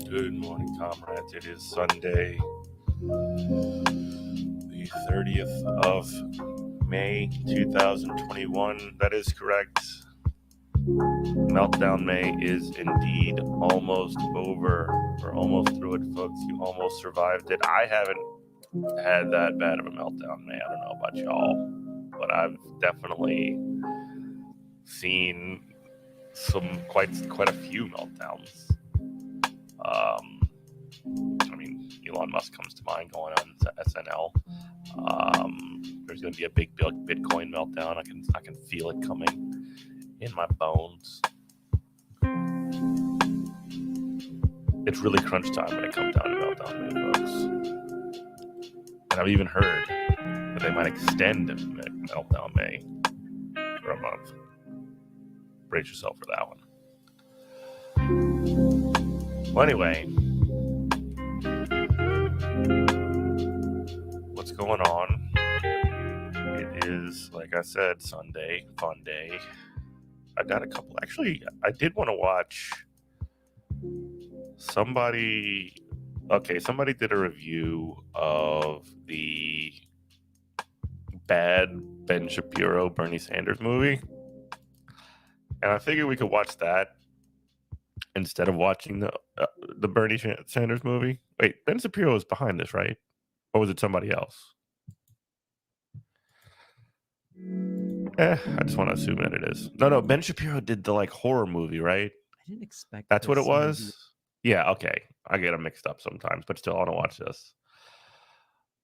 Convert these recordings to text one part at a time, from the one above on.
Good morning, comrades. It is Sunday, the 30th of May, 2021. That is correct. Meltdown May is indeed almost over. We're almost through it, folks. You almost survived it. I haven't had that bad of a meltdown May. I don't know about y'all, but I've definitely seen quite a few meltdowns. I mean, Elon Musk comes to mind going on to SNL. There's going to be a big Bitcoin meltdown. I can feel it coming in my bones. It's really crunch time when it comes down to meltdown May, folks. And I've even heard that they might extend meltdown May for a month. Brace yourself for that one. Well, anyway, what's going on? It is, like I said, Sunday, fun day. I got a couple. Actually, I did want to watch somebody did a review of the bad Ben Shapiro Bernie Sanders movie, and I figured we could watch that instead of watching the Bernie Sanders movie. Wait, Ben Shapiro was behind this, right? Or was it somebody else? I just want to assume that it is. No, Ben Shapiro did the horror movie, right? I didn't expect that's what it was. Yeah, okay. I get them mixed up sometimes, but still, I want to watch this.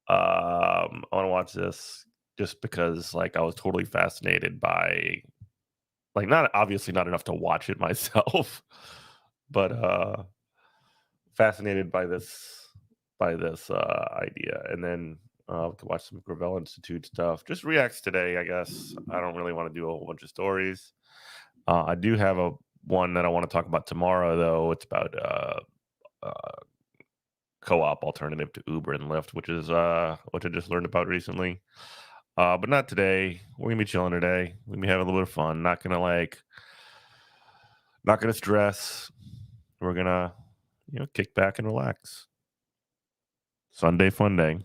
I want to watch this just because, I was totally fascinated by, not enough to watch it myself, but fascinated by this idea. And then we could watch some Gravel Institute stuff. Just reacts today, I guess. I don't really want to do a whole bunch of stories. I do have one that I want to talk about tomorrow, though. It's about co-op alternative to Uber and Lyft, which I just learned about recently. But not today. We're gonna be chilling today. We're gonna be having a little bit of fun. Not gonna stress. We're gonna kick back and relax. Sunday fun day.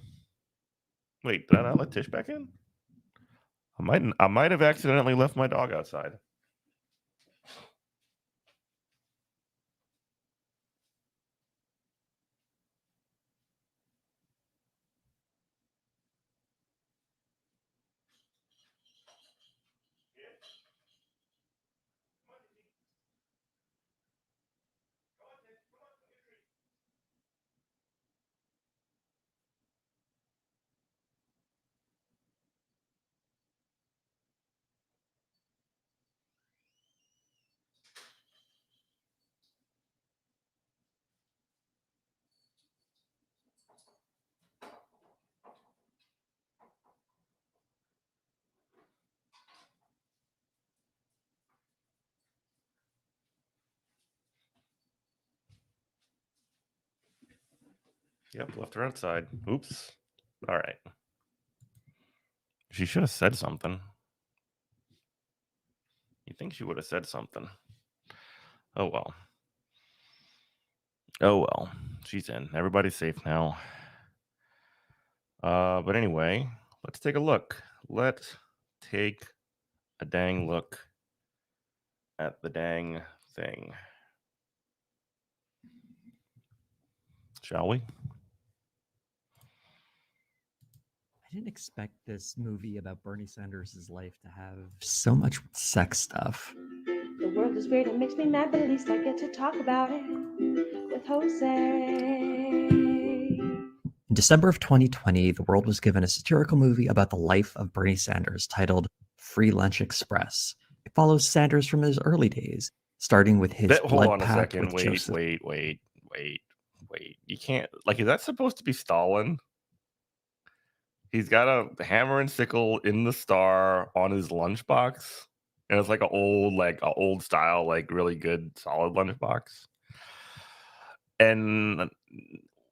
Wait, did I not let Tish back in? I might have accidentally left my dog outside. Yep, left her outside. Oops. All right. She should have said something. You think she would have said something? Oh well. Oh well. She's in. Everybody's safe now. But anyway, let's take a look. Let's take a dang look at the dang thing. Shall we? I didn't expect this movie about Bernie Sanders' life to have so much sex stuff. The world is weird and makes me mad, but at least I get to talk about it with Jose. In December of 2020, the world was given a satirical movie about the life of Bernie Sanders titled Free Lunch Express. It follows Sanders from his early days, starting with his Hold blood on a pact second. with Wait. Joseph. You can't, like, is that supposed to be Stalin? He's got a hammer and sickle in the star on his lunchbox. And it's like a old style, like really good solid lunchbox. And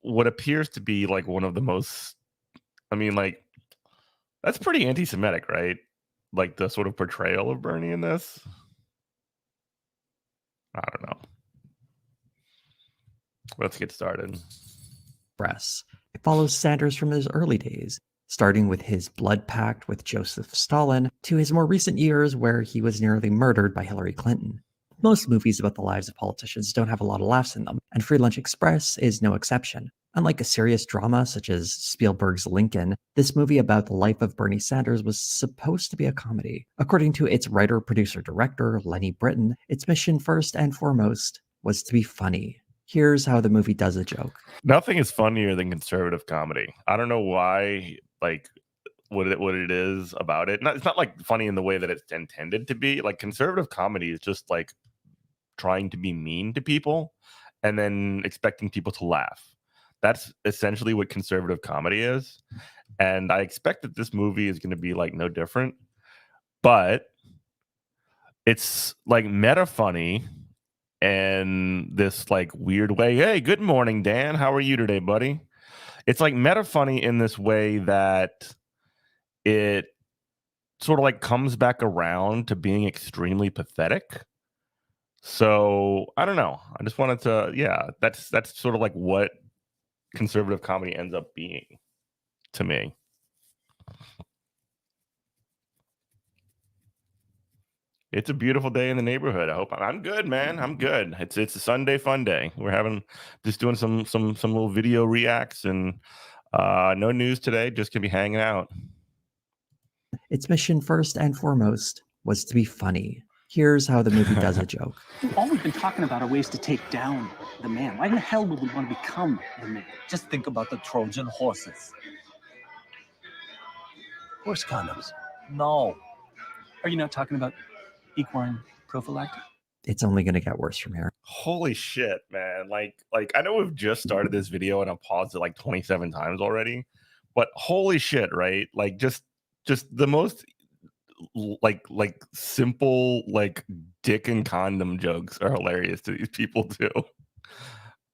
what appears to be like one of the most, I mean, like, that's pretty anti-Semitic, right? Like the sort of portrayal of Bernie in this. I don't know. Let's get started. Express. It follows Sanders from his early days, starting with his blood pact with Joseph Stalin to his more recent years where he was nearly murdered by Hillary Clinton. Most movies about the lives of politicians don't have a lot of laughs in them, and Free Lunch Express is no exception. Unlike a serious drama such as Spielberg's Lincoln, this movie about the life of Bernie Sanders was supposed to be a comedy. According to its writer, producer, director, Lenny Britton, its mission first and foremost was to be funny. Here's how the movie does a joke. Nothing is funnier than conservative comedy. I don't know why, like, what it is about it. It's not like funny in the way that it's intended to be. Like, conservative comedy is just like trying to be mean to people and then expecting people to laugh. That's essentially what conservative comedy is. And I expect that this movie is going to be like no different, but it's like meta funny and this like weird way. Hey, good morning, Dan. How are you today, buddy? It's like meta funny in this way that it sort of like comes back around to being extremely pathetic. So I don't know. I just wanted to, yeah, that's sort of like what conservative comedy ends up being to me. It's a beautiful day in the neighborhood. I hope I'm good, man. I'm good. It's a Sunday fun day. We're just doing some little video reacts and no news today. Just gonna be hanging out. Its mission first and foremost was to be funny. Here's how the movie does a joke. All we've been talking about are ways to take down the man. Why in the hell would we want to become the man? Just think about the Trojan horses. Horse condoms. No. Are you not talking about equine prophylactic? It's only going to get worse from here. Holy shit, man. Like I know we've just started this video and I've paused it like 27 times already, but holy shit, right? Like just the most like simple like dick and condom jokes are hilarious to these people too.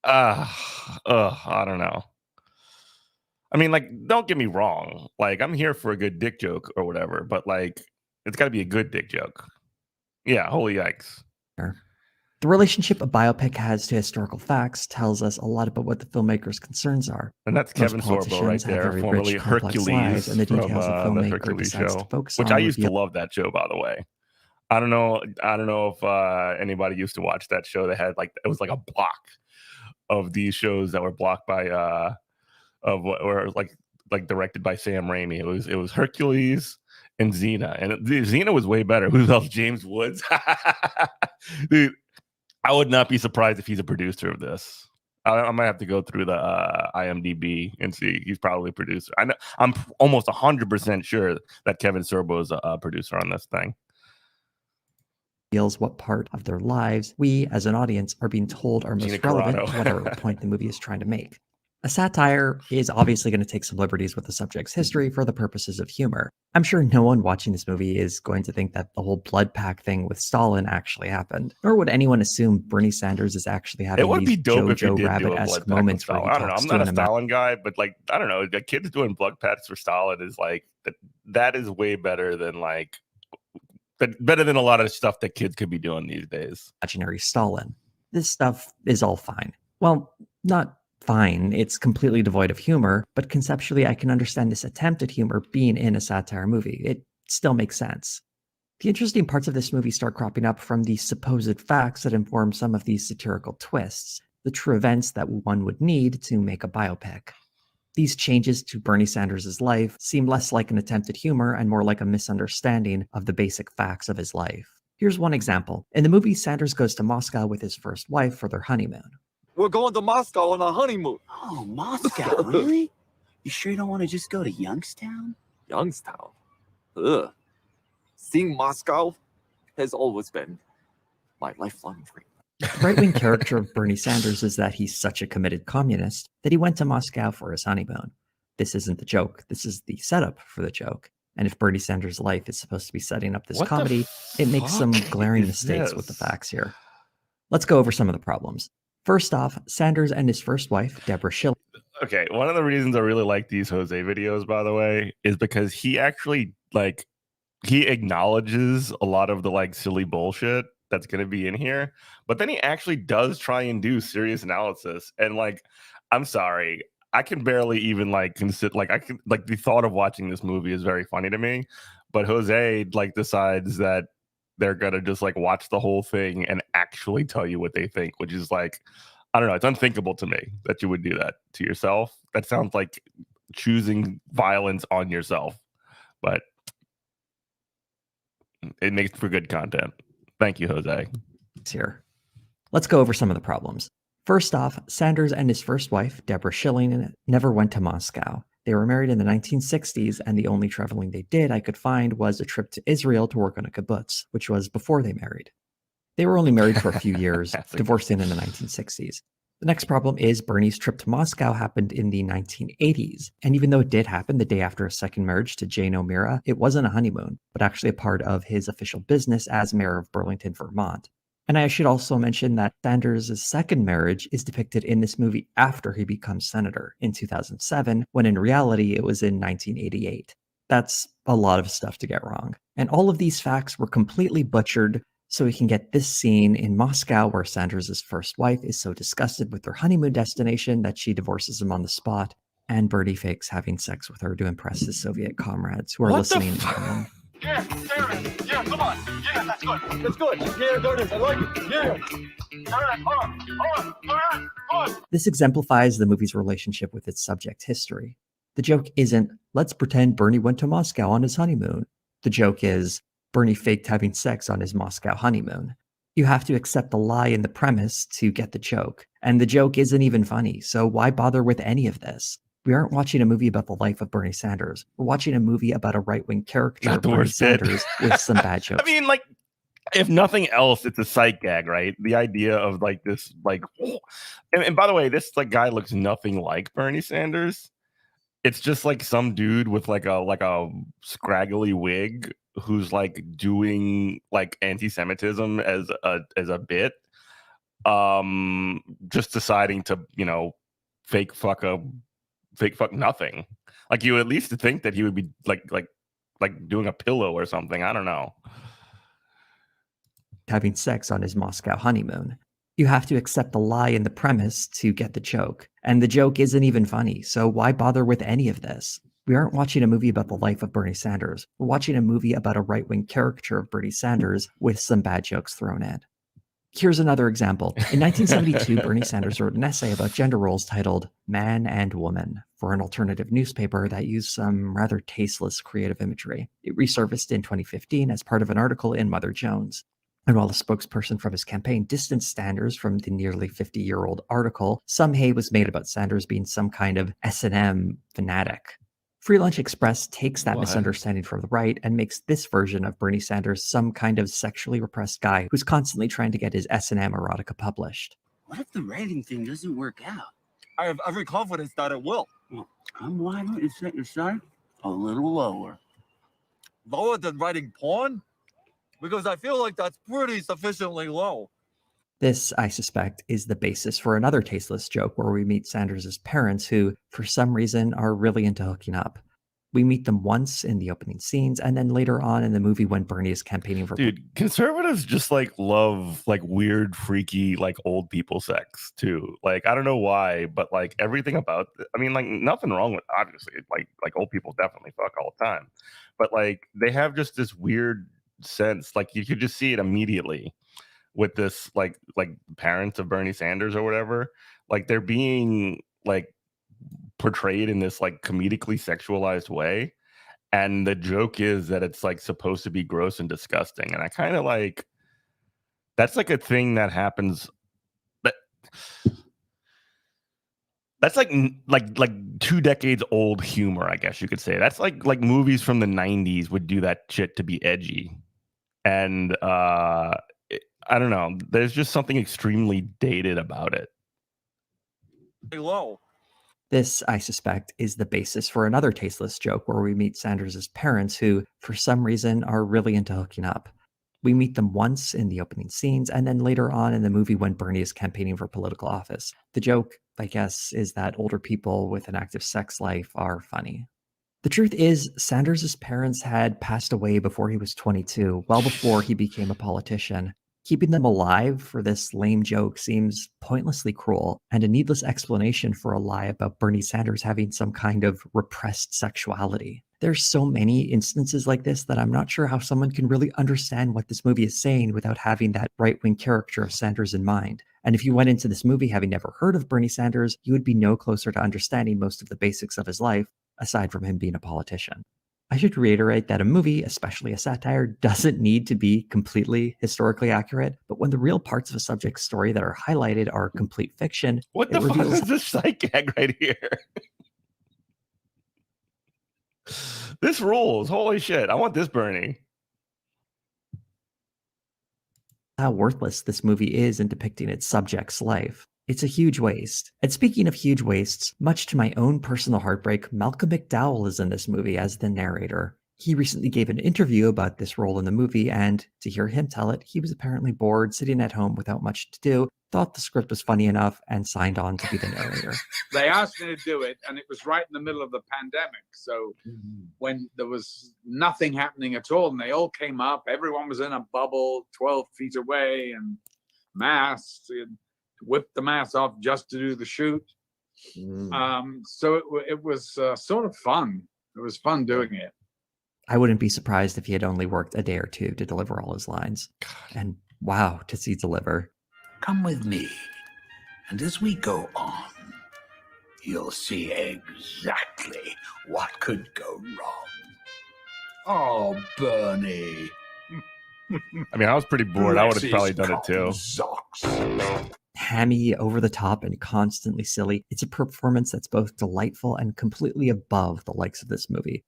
I don't know. I mean, like, don't get me wrong. Like, I'm here for a good dick joke or whatever, but like, it's got to be a good dick joke. Yeah, holy yikes. The relationship a biopic has to historical facts tells us a lot about what the filmmaker's concerns are. And that's Kevin Sorbo right there, formerly Hercules and the details from the the filmmaker Hercules decides show, to focus which on I used to love that show, by the way. I don't know if anybody used to watch that show. That had like it was like a block of these shows that were blocked by or like directed by Sam Raimi. It was Hercules and Xena, and Xena was way better. Who else? James Woods. Dude, I would not be surprised if he's a producer of this. I might have to go through the IMDb and see. He's probably a producer. I know. I'm almost 100% sure that Kevin Sorbo is a producer on this thing. Feels what part of their lives we, as an audience, are being told are most relevant to whatever point the movie is trying to make. A satire is obviously going to take some liberties with the subject's history for the purposes of humor. I'm sure no one watching this movie is going to think that the whole blood pack thing with Stalin actually happened, nor would anyone assume Bernie Sanders is actually having it would these be dope Jojo Rabbit-esque moments where he I don't know. talks I'm to not an a Stalin guy, but like I don't know. The kids doing blood packs for Stalin is like that is way better than like better than a lot of stuff that kids could be doing these days. Imaginary Stalin. This stuff is all fine. Well, not fine. It's completely devoid of humor, but conceptually I can understand this attempt at humor being in a satire movie. It still makes sense. The interesting parts of this movie start cropping up from the supposed facts that inform some of these satirical twists, the true events that one would need to make a biopic. These changes to Bernie Sanders' life seem less like an attempt at humor and more like a misunderstanding of the basic facts of his life. Here's one example. In the movie, Sanders goes to Moscow with his first wife for their honeymoon. We're going to Moscow on a honeymoon. Oh, Moscow, really? You sure you don't want to just go to Youngstown? Youngstown. Ugh. Seeing Moscow has always been my lifelong dream. The right-wing character of Bernie Sanders is that he's such a committed communist that he went to Moscow for his honeymoon. This isn't the joke. This is the setup for the joke. And if Bernie Sanders' life is supposed to be setting up this What the comedy, it makes some fuck glaring is mistakes with the this? facts here. Let's go over some of the problems. First off, Sanders and his first wife, Deborah Schilling. Okay, one of the reasons I really like these Jose videos, by the way, is because he actually he acknowledges a lot of the silly bullshit that's going to be in here, but then he actually does try and do serious analysis. And I'm sorry, I can barely even consider I can the thought of watching this movie is very funny to me, but Jose decides that they're gonna just watch the whole thing and actually tell you what they think, which is I don't know, it's unthinkable to me that you would do that to yourself. That sounds like choosing violence on yourself, but it makes for good content. Thank you, Jose. Here. Let's go over some of the problems. First off, Sanders and his first wife, Deborah Schilling, never went to Moscow. They were married in the 1960s, and the only traveling they did I could find was a trip to Israel to work on a kibbutz, which was before they married. They were only married for a few years, divorcing in the 1960s. The next problem is Bernie's trip to Moscow happened in the 1980s, and even though it did happen the day after a second marriage to Jane O'Meara, it wasn't a honeymoon, but actually a part of his official business as mayor of Burlington, Vermont. And I should also mention that Sanders' second marriage is depicted in this movie after he becomes senator in 2007, when in reality it was in 1988. That's a lot of stuff to get wrong. And all of these facts were completely butchered so we can get this scene in Moscow where Sanders' first wife is so disgusted with their honeymoon destination that she divorces him on the spot, and Bernie fakes having sex with her to impress his Soviet comrades who are What the listening in fuck? on them. Yeah, there it is. Yeah, come on. Yeah, that's good. That's good. Yeah, there it is. I like it. Yeah. All right, all right, good. This exemplifies the movie's relationship with its subject history. The joke isn't, let's pretend Bernie went to Moscow on his honeymoon. The joke is, Bernie faked having sex on his Moscow honeymoon. You have to accept the lie in the premise to get the joke. And the joke isn't even funny, so why bother with any of this? We aren't watching a movie about the life of Bernie Sanders. We're watching a movie about a right-wing character Not of the Bernie worst bit. Sanders with some bad jokes. I mean, if nothing else, it's a sight gag, right? The idea of this, and by the way, this guy looks nothing like Bernie Sanders. It's just some dude with a scraggly wig who's doing anti-Semitism as a bit. Just deciding to fake fuck nothing. You at least think that he would be doing a pillow or something. I don't know. Having sex on his Moscow honeymoon. You have to accept the lie in the premise to get the joke. And the joke isn't even funny, so why bother with any of this? We aren't watching a movie about the life of Bernie Sanders. We're watching a movie about a right-wing caricature of Bernie Sanders with some bad jokes thrown in. Here's another example. In 1972, Bernie Sanders wrote an essay about gender roles titled Man and Woman for an alternative newspaper that used some rather tasteless creative imagery. It resurfaced in 2015 as part of an article in Mother Jones. And while the spokesperson from his campaign distanced Sanders from the nearly 50-year-old article, some hay was made about Sanders being some kind of S&M fanatic. Free Lunch Express takes that misunderstanding from the right and makes this version of Bernie Sanders some kind of sexually repressed guy who's constantly trying to get his S&M erotica published. What if the writing thing doesn't work out? I have every confidence that it will. Well, I'm why don't you set your sight a little lower? Lower than writing porn? Because I feel like that's pretty sufficiently low. This, I suspect, is the basis for another tasteless joke where we meet Sanders' parents who, for some reason, are really into hooking up. We meet them once in the opening scenes, and then later on in the movie when Bernie is campaigning for... Dude, conservatives just love weird, freaky, old people sex too. I don't know why, but everything about I mean, nothing wrong with, obviously, old people definitely fuck all the time. But they have just this weird sense. Like you could just see it immediately with this like parents of Bernie Sanders or whatever. Like they're being like portrayed in this like comedically sexualized way. And the joke is that it's like supposed to be gross and disgusting. And I kind of like that's like a thing that happens that that's like 2 decades old humor, I guess you could say. That's like movies from the 90s would do that shit to be edgy. And I don't know. There's just something extremely dated about it. Low. This, I suspect, is the basis for another tasteless joke where we meet Sanders' parents who, for some reason, are really into hooking up. We meet them once in the opening scenes and then later on in the movie when Bernie is campaigning for political office. The joke, I guess, is that older people with an active sex life are funny. The truth is, Sanders' parents had passed away before he was 22, well before he became a politician. Keeping them alive for this lame joke seems pointlessly cruel and a needless explanation for a lie about Bernie Sanders having some kind of repressed sexuality. There's so many instances like this that I'm not sure how someone can really understand what this movie is saying without having that right-wing character of Sanders in mind. And if you went into this movie having never heard of Bernie Sanders, you would be no closer to understanding most of the basics of his life, aside from him being a politician. I should reiterate that a movie, especially a satire, doesn't need to be completely historically accurate, but when the real parts of a subject's story that are highlighted are complete fiction, What it the fuck reveals is this sight gag right here? This rules. Holy shit. I want this Bernie. how worthless this movie is in depicting its subject's life. It's a huge waste. And speaking of huge wastes, much to my own personal heartbreak, Malcolm McDowell is in this movie as the narrator. He recently gave an interview about this role in the movie, and to hear him tell it, he was apparently bored, sitting at home without much to do, thought the script was funny enough, and signed on to be the narrator. They asked me to do it, and it was right in the middle of the pandemic. So when there was nothing happening at all, and they all came up, everyone was in a bubble 12 feet away and masks, and whipped the mask off just to do the shoot. So it was sort of fun. It was fun doing it. I wouldn't be surprised if he had only worked a day or two to deliver all his lines. And wow, to see deliver. Come with me, and as we go on, you'll see exactly what could go wrong. Oh, Bernie. I mean, I was pretty bored. I would have probably done it too. Hammy, over the top, and constantly silly. It's a performance that's both delightful and completely above the likes of this movie.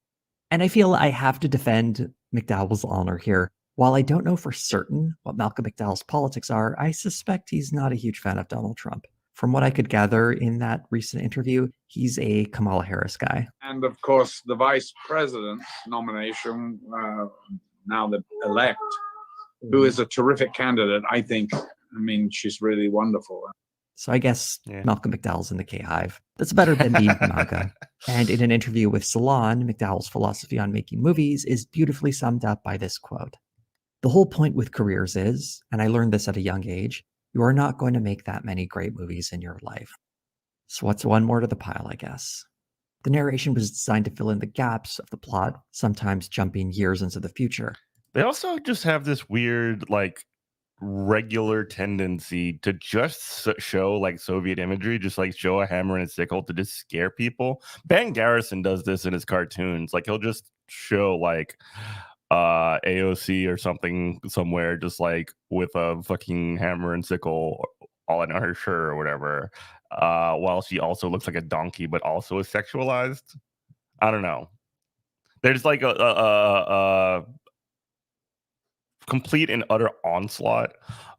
And I feel I have to defend McDowell's honor here. While I don't know for certain what Malcolm McDowell's politics are, I suspect he's not a huge fan of Donald Trump. From what I could gather in that recent interview, he's a Kamala Harris guy. And of course, the vice president nomination, now the elect, who is a terrific candidate, I think. I mean, she's really wonderful. So I guess Malcolm McDowell's in the K-Hive. That's better than being MAGA. And in an interview with Salon, McDowell's philosophy on making movies is beautifully summed up by this quote. The whole point with careers is, and I learned this at a young age, you are not going to make that many great movies in your life. So what's one more to the pile, I guess? The narration was designed to fill in the gaps of the plot, sometimes jumping years into the future. They also just have this weird, like, regular tendency to just show like Soviet imagery, just like show a hammer and a sickle to just scare people. Ben Garrison does this in his cartoons. Like he'll just show like AOC or something somewhere, just like with a fucking hammer and sickle all in her shirt or whatever, while she also looks like a donkey but also is sexualized. I don't know. There's like a complete and utter onslaught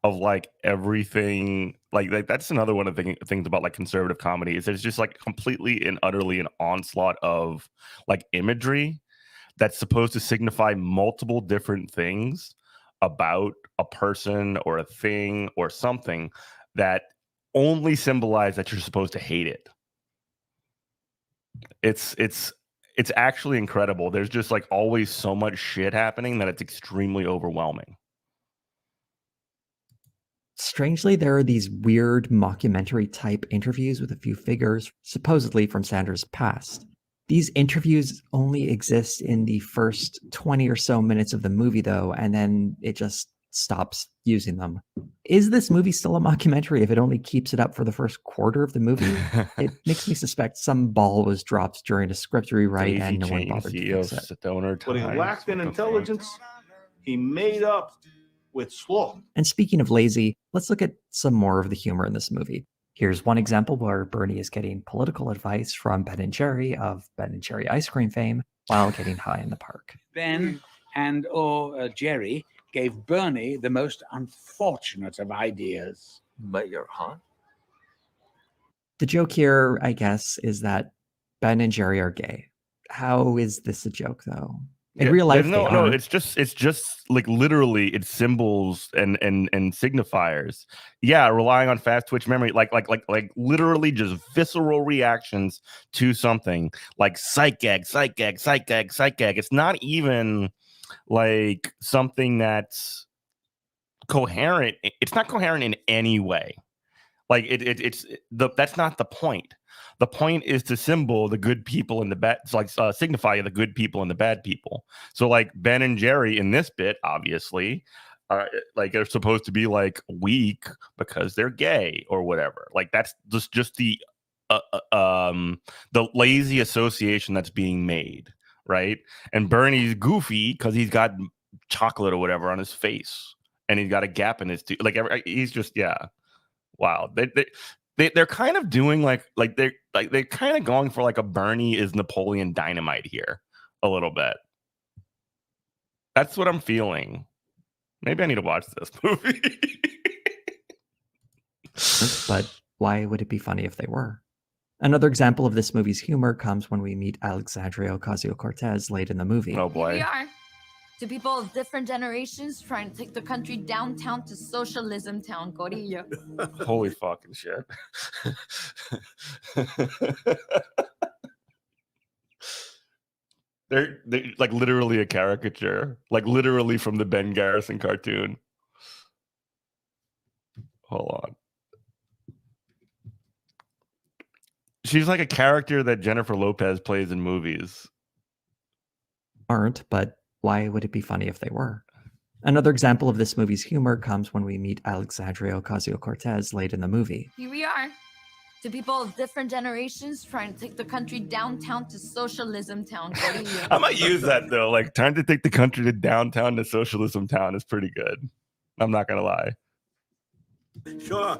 of like everything. Like that's another one of the things about like conservative comedy is there's just like completely and utterly an onslaught of like imagery that's supposed to signify multiple different things about a person or a thing or something that only symbolize that you're supposed to hate it. It's actually incredible. There's just like always so much shit happening that it's extremely overwhelming. Strangely, there are these weird mockumentary type interviews with a few figures, supposedly from Sanders' past. These interviews only exist in the first 20 or so minutes of the movie, though, and then it just stops using them. Is this movie still a mockumentary if it only keeps it up for the first quarter of the movie? It makes me suspect some ball was dropped during a script rewrite Daisy and no one chain bothered to CEO fix it. stoner What he times. lacked in What the fuck? intelligence, he made up with sloth. And speaking of lazy, let's look at some more of the humor in this movie. Here's one example where Bernie is getting political advice from Ben and Jerry of Ben and Jerry ice cream fame while getting high in the park. Ben and Jerry gave Bernie the most unfortunate of ideas. Mayor, huh? The joke here, I guess, is that Ben and Jerry are gay. How is this a joke, though? In real life, there's they no, aren't. it's just like literally it's symbols and signifiers. Yeah, relying on fast twitch memory, like literally just visceral reactions to something like psych gag, psych gag, psych gag, psych gag. It's not even like something that's coherent. It's not coherent in any way. Like that's not the point. The point is to symbol the good people and the bad. It's like signify the good people and the bad people. So like Ben and Jerry in this bit, obviously, like they're supposed to be like weak because they're gay or whatever. Like that's just the lazy association that's being made, right? And Bernie's goofy because he's got chocolate or whatever on his face, and he's got a gap in his tooth. Like he's just wow. They're kind of doing like they're kind of going for like a Bernie is Napoleon Dynamite here a little bit. That's what I'm feeling. Maybe I need to watch this movie. But why would it be funny if they were? Another example of this movie's humor comes when we meet Alexandria Ocasio-Cortez late in the movie. Oh boy. Here we are. To people of different generations trying to take the country downtown to socialism town, Corillo. Holy fucking shit. They're like literally a caricature, like literally from the Ben Garrison cartoon. Hold on. She's like a character that Jennifer Lopez plays in movies. Aren't, but why would it be funny if they were? Another example of this movie's humor comes when we meet Alexandria Ocasio-Cortez late in the movie. Here we are. To people of different generations trying to take the country downtown to socialism town, Corillo. I might use that though. Like trying to take the country to downtown to socialism town is pretty good. I'm not gonna lie. Sure.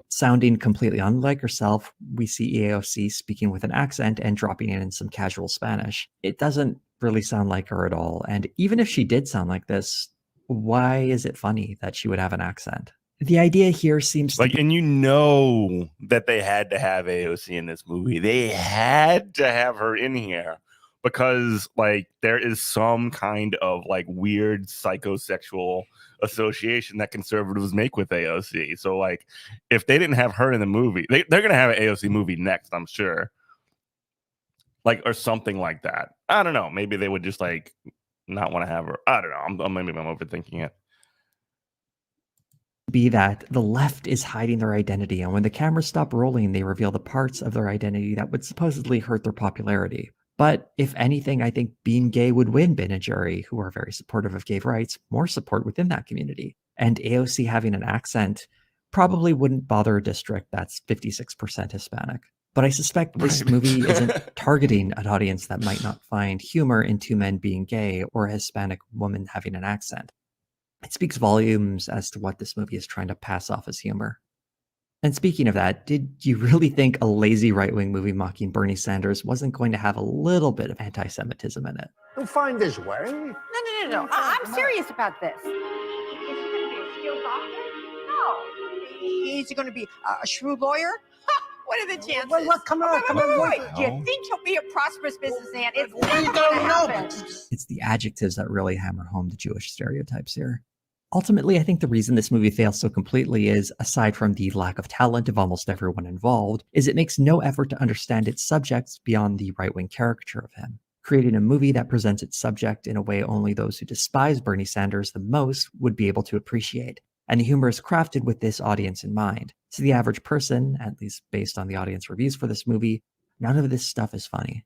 Sounding completely unlike herself, we see AOC speaking with an accent and dropping in some casual Spanish. It doesn't really sound like her at all. And even if she did sound like this, why is it funny that she would have an accent? The idea here seems like, and you know that they had to have AOC in this movie. They had to have her in here because like there is some kind of like weird psychosexual association that conservatives make with AOC. So like if they didn't have her in the movie, they're gonna have an AOC movie next, I'm sure. Like or something like that. I don't know. Maybe they would just like not want to have her. I don't know. Maybe I'm overthinking it. Be that the left is hiding their identity, and when the cameras stop rolling, they reveal the parts of their identity that would supposedly hurt their popularity. But if anything, I think being gay would win Ben and Jerry, who are very supportive of gay rights, more support within that community. And AOC having an accent probably wouldn't bother a district that's 56% Hispanic. But I suspect this movie isn't targeting an audience that might not find humor in two men being gay or a Hispanic woman having an accent. It speaks volumes as to what this movie is trying to pass off as humor. And speaking of that, did you really think a lazy right-wing movie mocking Bernie Sanders wasn't going to have a little bit of anti-Semitism in it? He'll find his way. No. I'm serious about this. Is he going to be a skilled doctor? No. Is he going to be a shrewd lawyer? What are the chances? Well, come on. Wait. Do you think he'll be a prosperous businessman? It's never going to happen. It's the adjectives that really hammer home the Jewish stereotypes here. Ultimately, I think the reason this movie fails so completely is, aside from the lack of talent of almost everyone involved, is it makes no effort to understand its subjects beyond the right-wing caricature of him. Creating a movie that presents its subject in a way only those who despise Bernie Sanders the most would be able to appreciate. And the humor is crafted with this audience in mind. To the average person, at least based on the audience reviews for this movie, none of this stuff is funny.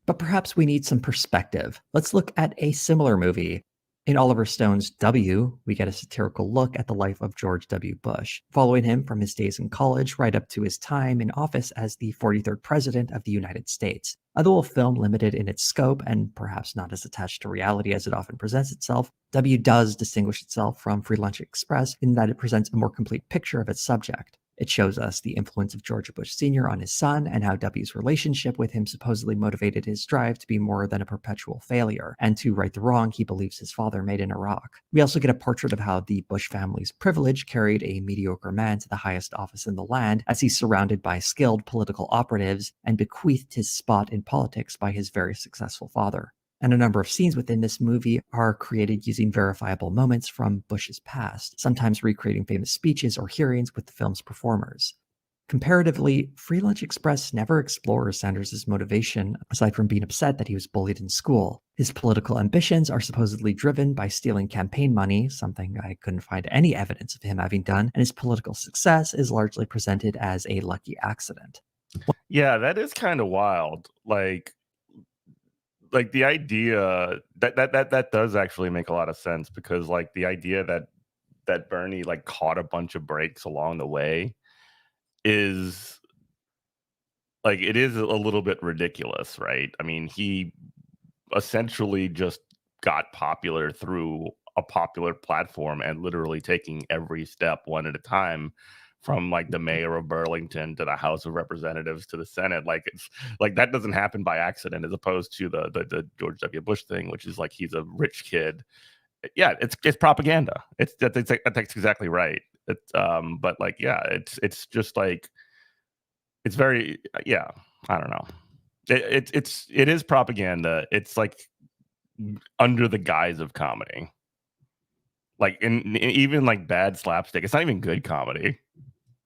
But perhaps we need some perspective. Let's look at a similar movie. In Oliver Stone's W, we get a satirical look at the life of George W. Bush, following him from his days in college right up to his time in office as the 43rd President of the United States. Although a film limited in its scope and perhaps not as attached to reality as it often presents itself, W does distinguish itself from Free Lunch Express in that it presents a more complete picture of its subject. It shows us the influence of George Bush Sr. on his son and how W's relationship with him supposedly motivated his drive to be more than a perpetual failure and to right the wrong he believes his father made in Iraq. We also get a portrait of how the Bush family's privilege carried a mediocre man to the highest office in the land as he's surrounded by skilled political operatives and bequeathed his spot in politics by his very successful father. And a number of scenes within this movie are created using verifiable moments from Bush's past, sometimes recreating famous speeches or hearings with the film's performers. Comparatively, Free Lunch Express never explores Sanders' motivation, aside from being upset that he was bullied in school. His political ambitions are supposedly driven by stealing campaign money, something I couldn't find any evidence of him having done, and his political success is largely presented as a lucky accident. Yeah, that is kind of wild. Like the idea that does actually make a lot of sense, because like the idea that Bernie like caught a bunch of breaks along the way is like, it is a little bit ridiculous, right? I mean, he essentially just got popular through a popular platform and literally taking every step one at a time, from like the mayor of Burlington to the House of Representatives to the Senate. Like, it's like that doesn't happen by accident, as opposed to the George W. Bush thing, which is like he's a rich kid. Yeah, it's propaganda. That's exactly right. But like, yeah, it's just like, it's very, yeah, I don't know. It is propaganda. It's like under the guise of comedy. Like in even like bad slapstick. It's not even good comedy.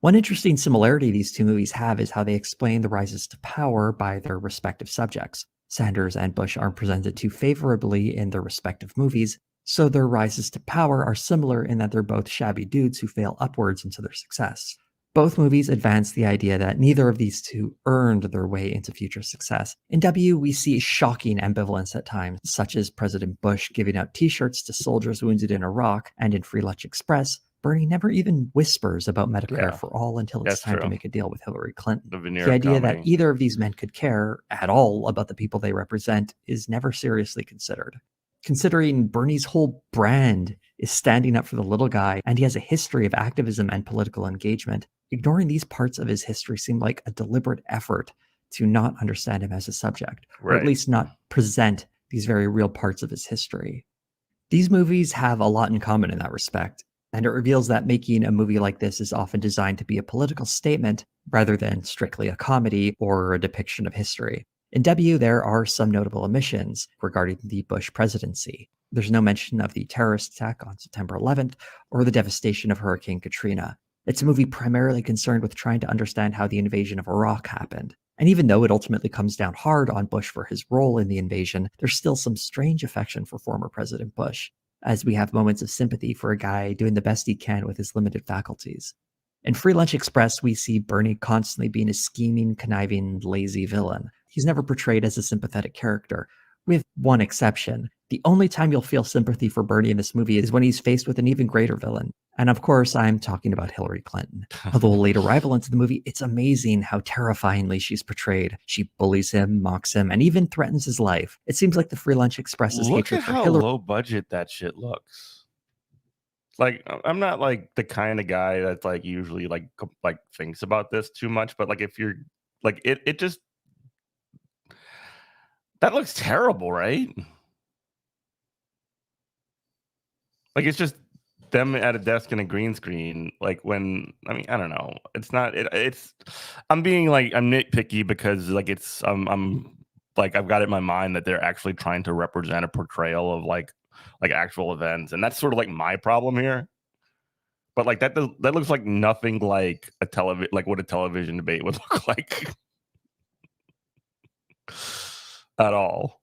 One interesting similarity these two movies have is how they explain the rises to power by their respective subjects. Sanders and Bush aren't presented too favorably in their respective movies, so their rises to power are similar in that they're both shabby dudes who fail upwards into their success. Both movies advance the idea that neither of these two earned their way into future success. In W, we see shocking ambivalence at times, such as President Bush giving out t-shirts to soldiers wounded in Iraq, and in Free Lunch Express, Bernie never even whispers about Medicare for all until it's That's time to true. make a deal with Hillary Clinton. The veneer The of idea that comedy. either of these men could care at all about the people they represent is never seriously considered. Considering Bernie's whole brand is standing up for the little guy, and he has a history of activism and political engagement, ignoring these parts of his history seemed like a deliberate effort to not understand him as a subject, or at Right. least not present these very real parts of his history. These movies have a lot in common in that respect, and it reveals that making a movie like this is often designed to be a political statement rather than strictly a comedy or a depiction of history. In W, there are some notable omissions regarding the Bush presidency. There's no mention of the terrorist attack on September 11th or the devastation of Hurricane Katrina. It's a movie primarily concerned with trying to understand how the invasion of Iraq happened. And even though it ultimately comes down hard on Bush for his role in the invasion, there's still some strange affection for former President Bush, as we have moments of sympathy for a guy doing the best he can with his limited faculties. In Free Lunch Express, we see Bernie constantly being a scheming, conniving, lazy villain. He's never portrayed as a sympathetic character, with one exception. The only time you'll feel sympathy for Bernie in this movie is when he's faced with an even greater villain. And of course, I'm talking about Hillary Clinton. Although a late arrival into the movie, it's amazing how terrifyingly she's portrayed. She bullies him, mocks him, and even threatens his life. It seems like the Free Lunch Express's Look hatred at for how Hillary. low budget that shit looks. Like, I'm not like the kind of guy that's like usually like thinks about this too much, but like if you're like it just, that looks terrible, right? Like, it's just them at a desk in a green screen. Like, when, I mean, I don't know. It's not. It's. I'm being like, I'm nitpicky because like it's. I'm like, I've got it in my mind that they're actually trying to represent a portrayal of like actual events, and that's sort of like my problem here. But like that looks like nothing like what a television debate would look like at all.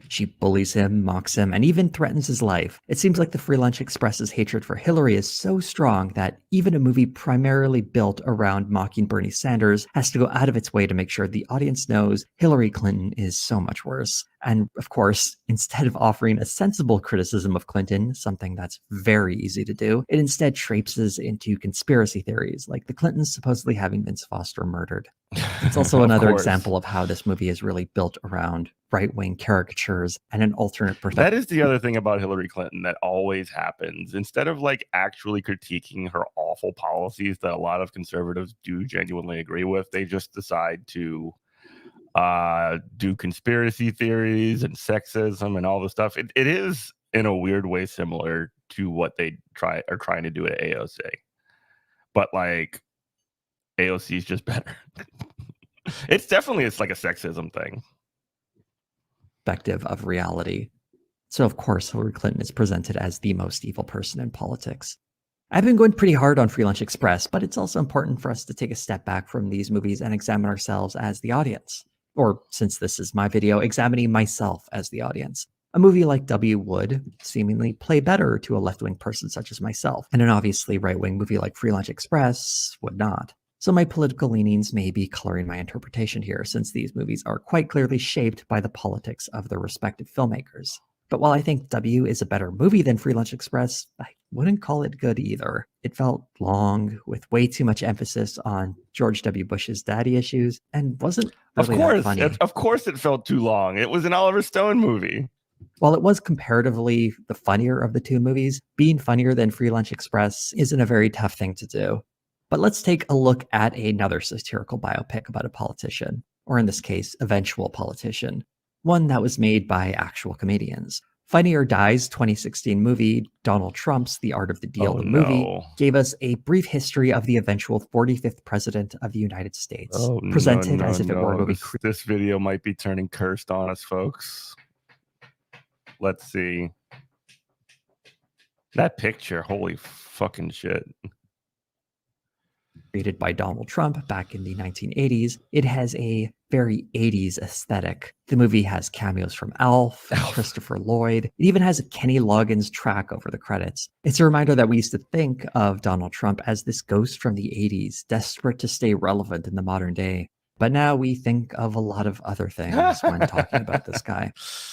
She bullies him, mocks him, and even threatens his life. It seems like the Free Lunch Express's hatred for Hillary is so strong that even a movie primarily built around mocking Bernie Sanders has to go out of its way to make sure the audience knows Hillary Clinton is so much worse. And of course, instead of offering a sensible criticism of Clinton, something that's very easy to do, it instead traipses into conspiracy theories, like the Clintons supposedly having Vince Foster murdered. It's also another example of how this movie is really built around right-wing caricatures and an alternate perspective. That is the other thing about Hillary Clinton that always happens. Instead of like actually critiquing her awful policies that a lot of conservatives do genuinely agree with, they just decide to do conspiracy theories and sexism and all this stuff. It is in a weird way similar to what they are trying to do at AOC, but like AOC is just better. It's like a sexism thing. Perspective of reality. So of course, Hillary Clinton is presented as the most evil person in politics. I've been going pretty hard on Free Lunch Express, but it's also important for us to take a step back from these movies and examine ourselves as the audience. Or, since this is my video, examining myself as the audience. A movie like W would seemingly play better to a left-wing person such as myself, and an obviously right-wing movie like Free Lunch Express would not. So my political leanings may be coloring my interpretation here, since these movies are quite clearly shaped by the politics of their respective filmmakers. But while I think W is a better movie than Free Lunch Express, I wouldn't call it good either. It felt long, with way too much emphasis on George W. Bush's daddy issues, and wasn't really that funny. Of course it felt too long. It was an Oliver Stone movie. While it was comparatively the funnier of the two movies, being funnier than Free Lunch Express isn't a very tough thing to do. But let's take a look at another satirical biopic about a politician, or in this case, eventual politician. One that was made by actual comedians. Funny or Die's 2016 movie, Donald Trump's The Art of the Deal, movie, gave us a brief history of the eventual 45th president of the United States, presented as if it were a movie. This video might be turning cursed on us, folks. Let's see. That picture, holy fucking shit. Created by Donald Trump back in the 1980s, it has a very 80s aesthetic. The movie has cameos from Alf, Christopher Lloyd. It even has a Kenny Loggins track over the credits. It's a reminder that we used to think of Donald Trump as this ghost from the 80s, desperate to stay relevant in the modern day. But now we think of a lot of other things when talking about this guy.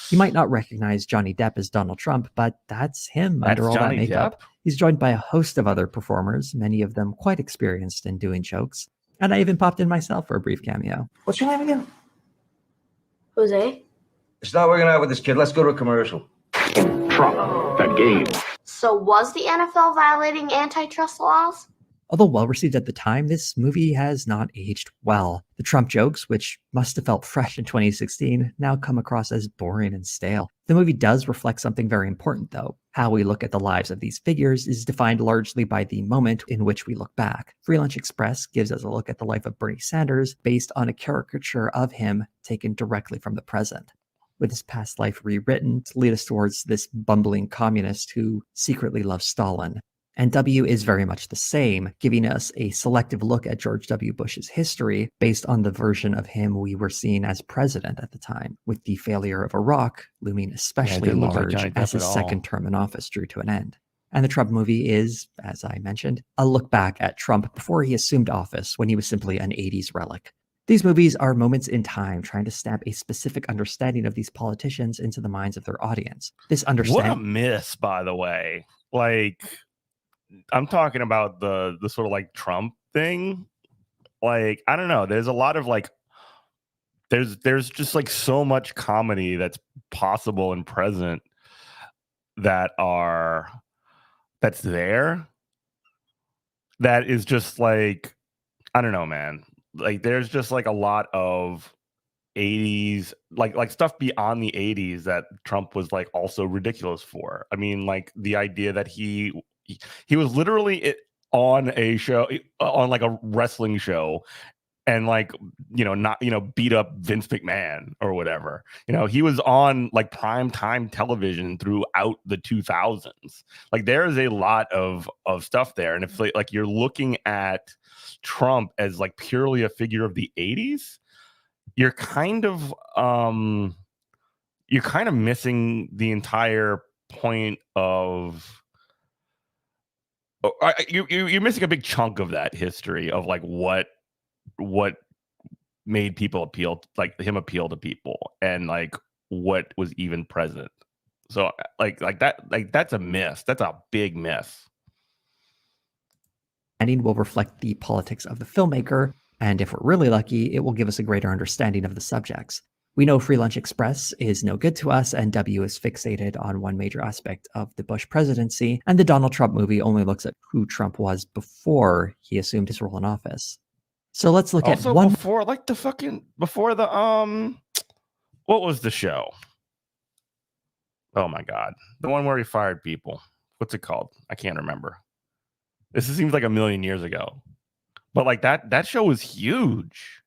You might not recognize Johnny Depp as Donald Trump, but that's him under all that makeup. He's joined by a host of other performers, many of them quite experienced in doing jokes. And I even popped in myself for a brief cameo. What's your name again? Jose? It's not working out with this kid. Let's go to a commercial. Trump, the game. So was the NFL violating antitrust laws? Although well received at the time, this movie has not aged well. The Trump jokes, which must have felt fresh in 2016, now come across as boring and stale. The movie does reflect something very important, though. How we look at the lives of these figures is defined largely by the moment in which we look back. Free Lunch Express gives us a look at the life of Bernie Sanders based on a caricature of him taken directly from the present, with his past life rewritten to lead us towards this bumbling communist who secretly loves Stalin. And W is very much the same, giving us a selective look at George W. Bush's history based on the version of him we were seeing as president at the time, with the failure of Iraq looming especially large as his second term in office drew to an end. And the Trump movie is, as I mentioned, a look back at Trump before he assumed office when he was simply an 80s relic. These movies are moments in time trying to stamp a specific understanding of these politicians into the minds of their audience. This understanding— What a miss, by the way. Like, I'm talking about the sort of like Trump thing. Like, I don't know. There's a lot of like, there's just like so much comedy that's possible and present that's there. That is just like, I don't know, man. Like, there's just like a lot of 80s, like stuff beyond the 80s that Trump was like also ridiculous for. I mean, like the idea that he was literally on a show, on like a wrestling show, and like, not, beat up Vince McMahon or whatever. He was on like prime time television throughout the 2000s. Like, there is a lot of stuff there. And if like you're looking at Trump as like purely a figure of the 80s, you're kind of you're kind of missing the entire point of you're missing a big chunk of that history of like what made people appeal to people and like what was even present. So that's a miss. That's a big miss. Ending will reflect the politics of the filmmaker, and if we're really lucky, it will give us a greater understanding of the subjects. We know Free Lunch Express is no good to us, and W is fixated on one major aspect of the Bush presidency, and the Donald Trump movie only looks at who Trump was before he assumed his role in office. So let's look Also, at one before the what was the show? Oh my god, the one where he fired people. What's it called? I can't remember. This seems like a million years ago, but like that show was huge.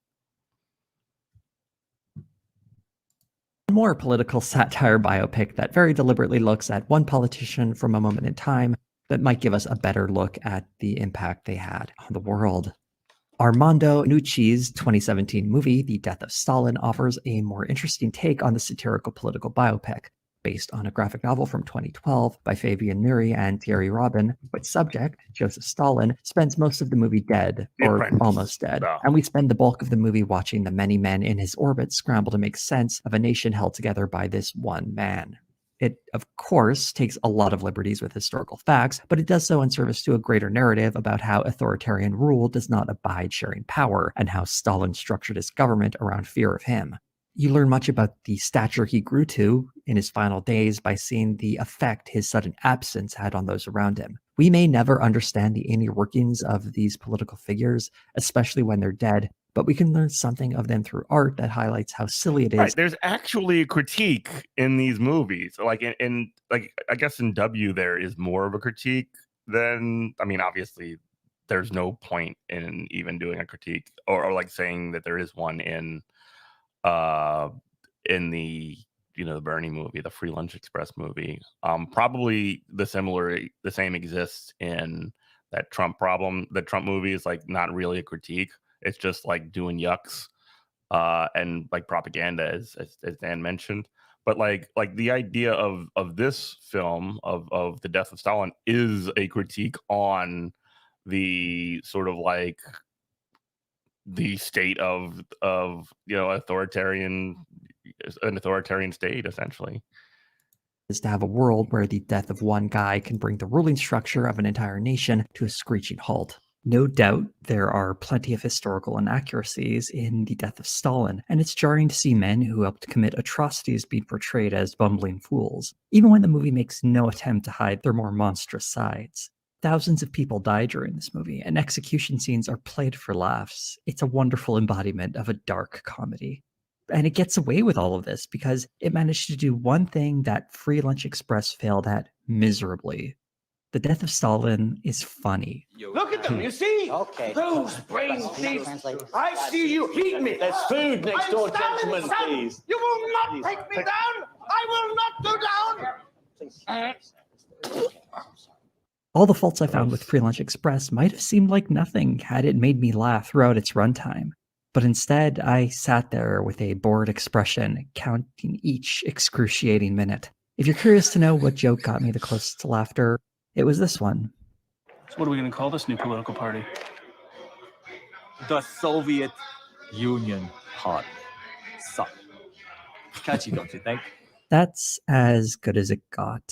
more political satire biopic that very deliberately looks at one politician from a moment in time that might give us a better look at the impact they had on the world. Armando Iannucci's 2017 movie, The Death of Stalin, offers a more interesting take on the satirical political biopic. Based on a graphic novel from 2012 by Fabian Nuri and Thierry Robin, which subject, Joseph Stalin, spends most of the movie dead, or almost dead, and we spend the bulk of the movie watching the many men in his orbit scramble to make sense of a nation held together by this one man. It, of course, takes a lot of liberties with historical facts, but it does so in service to a greater narrative about how authoritarian rule does not abide sharing power, and how Stalin structured his government around fear of him. You learn much about the stature he grew to in his final days by seeing the effect his sudden absence had on those around him. We may never understand the inner workings of these political figures, especially when they're dead, but we can learn something of them through art that highlights how silly it is. Right, there's actually a critique in these movies. Like in like I guess in W there is more of a critique than, I mean, obviously there's no point in even doing a critique or like saying that there is one in the the Bernie movie, the Free Lunch Express movie. Probably the same exists in that Trump problem. The Trump movie is like not really a critique. It's just like doing yucks and like propaganda, as Dan mentioned. But like the idea of this film of The Death of Stalin is a critique on the sort of like the state of an authoritarian state, essentially. Is to have a world where the death of one guy can bring the ruling structure of an entire nation to a screeching halt. No doubt there are plenty of historical inaccuracies in The Death of Stalin, and it's jarring to see men who helped commit atrocities being portrayed as bumbling fools, even when the movie makes no attempt to hide their more monstrous sides. Thousands of people die during this movie, and execution scenes are played for laughs. It's a wonderful embodiment of a dark comedy. And it gets away with all of this because it managed to do one thing that Free Lunch Express failed at miserably. The Death of Stalin is funny. Look at them, you see? Okay. Those brain thieves. I see you heat me. There's food next door, gentlemen, please. You will not take me down. I will not go down. All the faults I found with Free Lunch Express might have seemed like nothing had it made me laugh throughout its runtime. But instead, I sat there with a bored expression, counting each excruciating minute. If you're curious to know what joke got me the closest to laughter, it was this one. So what are we going to call this new political party? The Soviet Union Party. So, catchy, don't you think? That's as good as it got.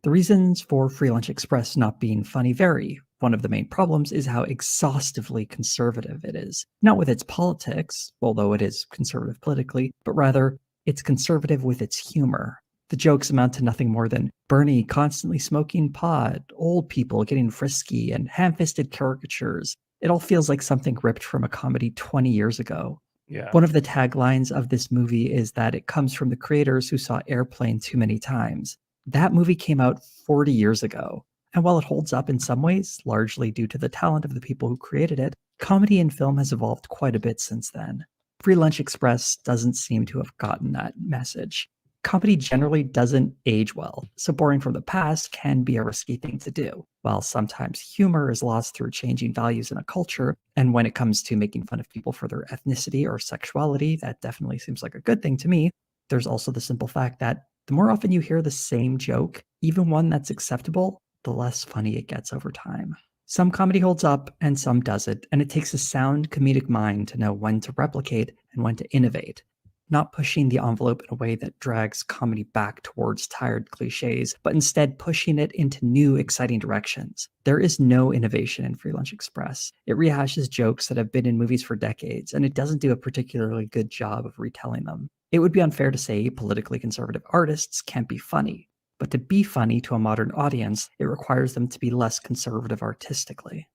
The reasons for Free Lunch Express not being funny vary. One of the main problems is how exhaustively conservative it is. Not with its politics, although it is conservative politically, but rather, it's conservative with its humor. The jokes amount to nothing more than Bernie constantly smoking pot, old people getting frisky, and ham-fisted caricatures. It all feels like something ripped from a comedy 20 years ago. Yeah. One of the taglines of this movie is that it comes from the creators who saw Airplane too many times. That movie came out 40 years ago, and while it holds up in some ways, largely due to the talent of the people who created it, comedy in film has evolved quite a bit since then. Free Lunch Express doesn't seem to have gotten that message. Comedy generally doesn't age well, so borrowing from the past can be a risky thing to do. While sometimes humor is lost through changing values in a culture, and when it comes to making fun of people for their ethnicity or sexuality, that definitely seems like a good thing to me, There's also the simple fact that the more often you hear the same joke, even one that's acceptable, the less funny it gets over time. Some comedy holds up and some doesn't, and it takes a sound comedic mind to know when to replicate and when to innovate, not pushing the envelope in a way that drags comedy back towards tired cliches, but instead pushing it into new, exciting directions. There is no innovation in Free Lunch Express. It rehashes jokes that have been in movies for decades, and it doesn't do a particularly good job of retelling them. It would be unfair to say politically conservative artists can't be funny, but to be funny to a modern audience, it requires them to be less conservative artistically.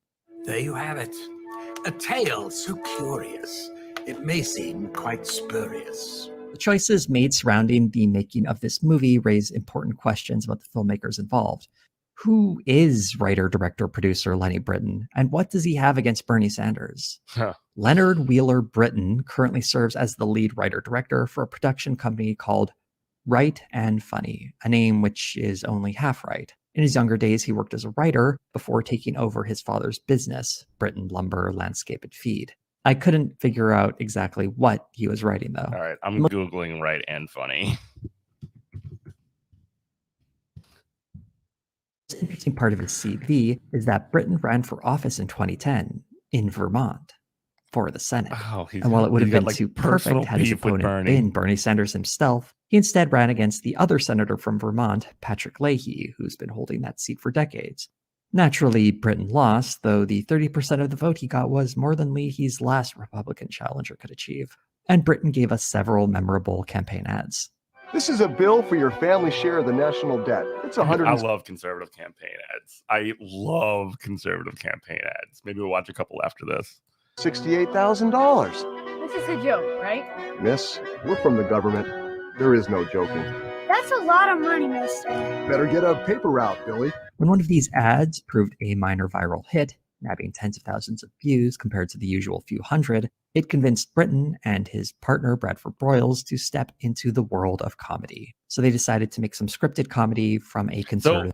There you have it. A tale so curious, it may seem quite spurious. The choices made surrounding the making of this movie raise important questions about the filmmakers involved. Who is writer, director, producer Lenny Britton, and what does he have against Bernie Sanders? Leonard Wheeler Britton currently serves as the lead writer-director for a production company called Right and Funny, a name which is only half right. In his younger days, he worked as a writer before taking over his father's business, Britton Lumber, Landscape, and Feed. I couldn't figure out exactly what he was writing, though. All right, I'm Googling Right and Funny. The interesting part of his CV is that Britton ran for office in 2010 in Vermont for the Senate. And while it would have been too perfect had his opponent been Bernie Sanders himself, he instead ran against the other senator from Vermont, Patrick Leahy, who's been holding that seat for decades. Naturally, Britton lost, though the 30% of the vote he got was more than Leahy's last Republican challenger could achieve. And Britton gave us several memorable campaign ads. This is a bill for your family share of the national debt. It's I love conservative campaign ads. I love conservative campaign ads. Maybe we'll watch a couple after this. $68,000. This is a joke, right? Miss, we're from the government. There is no joking. That's a lot of money, mister. Better get a paper route, Billy. When one of these ads proved a minor viral hit, nabbing tens of thousands of views compared to the usual few hundred, it convinced Britton and his partner Bradford Broyles to step into the world of comedy. So they decided to make some scripted comedy from a conservative.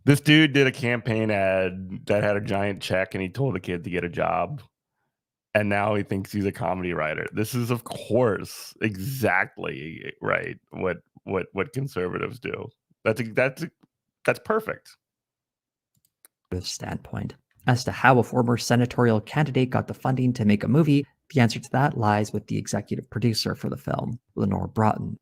This dude did a campaign ad that had a giant check and he told a kid to get a job. And now he thinks he's a comedy writer. This is, of course, exactly right what conservatives do. That's perfect. Standpoint. As to how a former senatorial candidate got the funding to make a movie, the answer to that lies with the executive producer for the film, Lenore Broughton.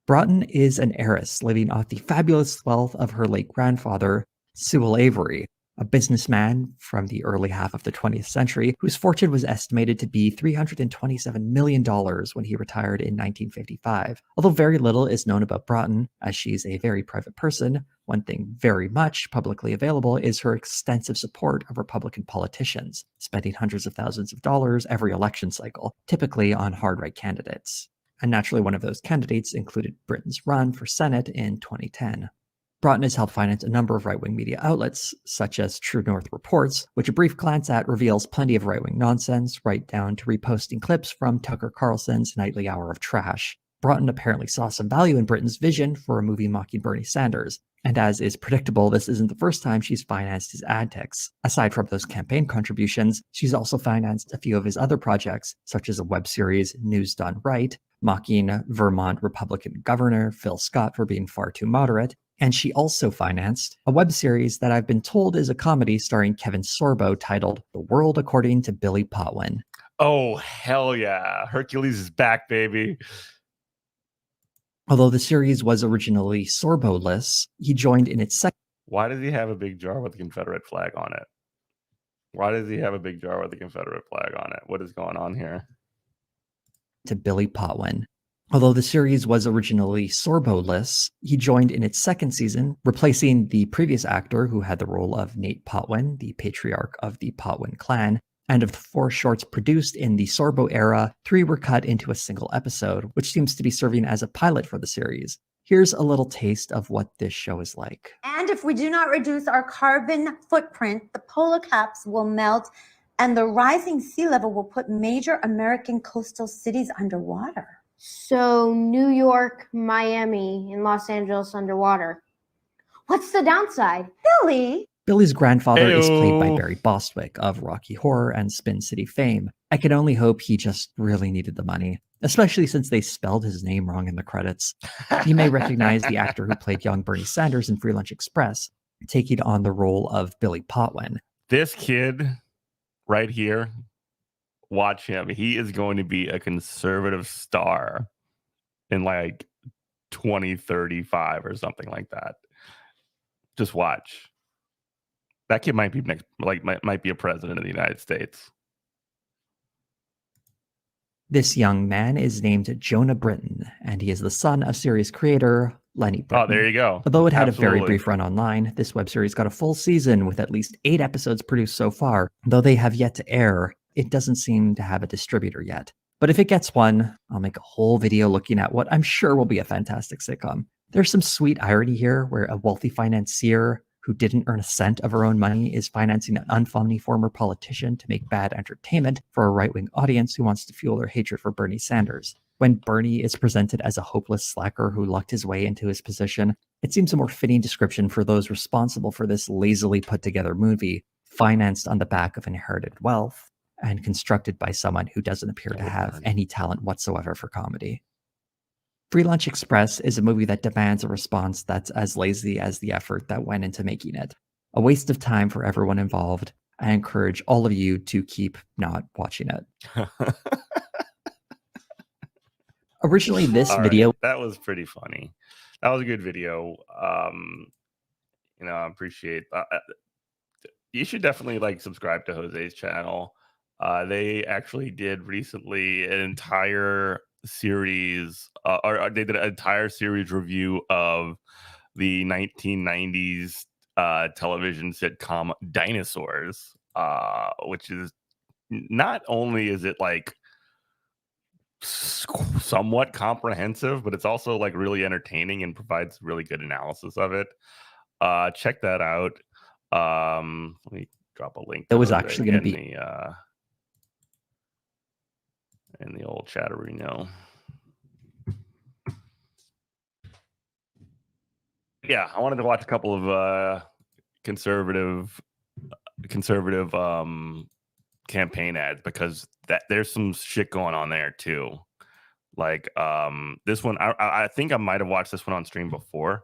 Broughton is an heiress living off the fabulous wealth of her late grandfather, Sewell Avery, a businessman from the early half of the 20th century whose fortune was estimated to be $327 million when he retired in 1955. Although very little is known about Broughton, as she's a very private person, one thing very much publicly available is her extensive support of Republican politicians, spending hundreds of thousands of dollars every election cycle, typically on hard-right candidates. And naturally, one of those candidates included Britton's run for Senate in 2010. Broughton has helped finance a number of right-wing media outlets, such as True North Reports, which a brief glance at reveals plenty of right-wing nonsense, right down to reposting clips from Tucker Carlson's nightly hour of trash. Broughton apparently saw some value in Britton's vision for a movie mocking Bernie Sanders, and as is predictable, this isn't the first time she's financed his ad texts. Aside from those campaign contributions, she's also financed a few of his other projects, such as a web series, News Done Right, mocking Vermont Republican Governor Phil Scott for being far too moderate, and she also financed a web series that I've been told is a comedy starring Kevin Sorbo titled The World According to Billy Potwin. Oh, hell yeah. Hercules is back, baby. Although the series was originally Sorbo-less, he joined in its second. Why does he have a big jar with the Confederate flag on it? Why does he have a big jar with the Confederate flag on it? What is going on here? To Billy Potwin. Although the series was originally Sorbo-less, he joined in its second season, replacing the previous actor who had the role of Nate Potwin, the patriarch of the Potwin clan. And of the 4 shorts produced in the Sorbo era, 3 were cut into a single episode, which seems to be serving as a pilot for the series. Here's a little taste of what this show is like. And if we do not reduce our carbon footprint, the polar caps will melt and the rising sea level will put major American coastal cities underwater. So New York, Miami, and Los Angeles underwater. What's the downside? Billy, Billy's grandfather is played by Heyo. Barry Bostwick of Rocky Horror and Spin City fame. I can only hope he just really needed the money, especially since they spelled his name wrong in the credits. You may recognize the actor who played young Bernie Sanders in Free Lunch Express, taking on the role of Billy Potwin. This kid right here, watch him. He is going to be a conservative star in like 2035 or something like that. Just watch. That kid might be next, like might be a president of the United States. This young man is named Jonah Britton, and he is the son of series creator Lenny Britton. Oh, there you go. Although it had a very Absolutely. brief run online, this web series got a full season with at least 8 episodes produced so far. Though they have yet to air, it doesn't seem to have a distributor yet. But if it gets one, I'll make a whole video looking at what I'm sure will be a fantastic sitcom. There's some sweet irony here where a wealthy financier who didn't earn a cent of her own money is financing an unfunny former politician to make bad entertainment for a right-wing audience who wants to fuel their hatred for Bernie Sanders. When Bernie is presented as a hopeless slacker who lucked his way into his position, it seems a more fitting description for those responsible for this lazily put-together movie, financed on the back of inherited wealth and constructed by someone who doesn't appear to have any talent whatsoever for comedy. Free Lunch Express is a movie that demands a response that's as lazy as the effort that went into making it. A waste of time for everyone involved. I encourage all of you to keep not watching it. Originally, this All video... right, that was pretty funny. That was a good video. You know, I appreciate you should definitely like subscribe to Jose's channel. They actually did recently an entire series, or they did an entire series review of the 1990s television sitcom Dinosaurs, which is not only is it like somewhat comprehensive, but it's also like really entertaining and provides really good analysis of it. Check that out. Let me drop a link. It was actually going to be in the old chatterino. Yeah, I wanted to watch a couple of conservative campaign ads because there's some shit going on there too. Like this one, I think I might have watched this one on stream before,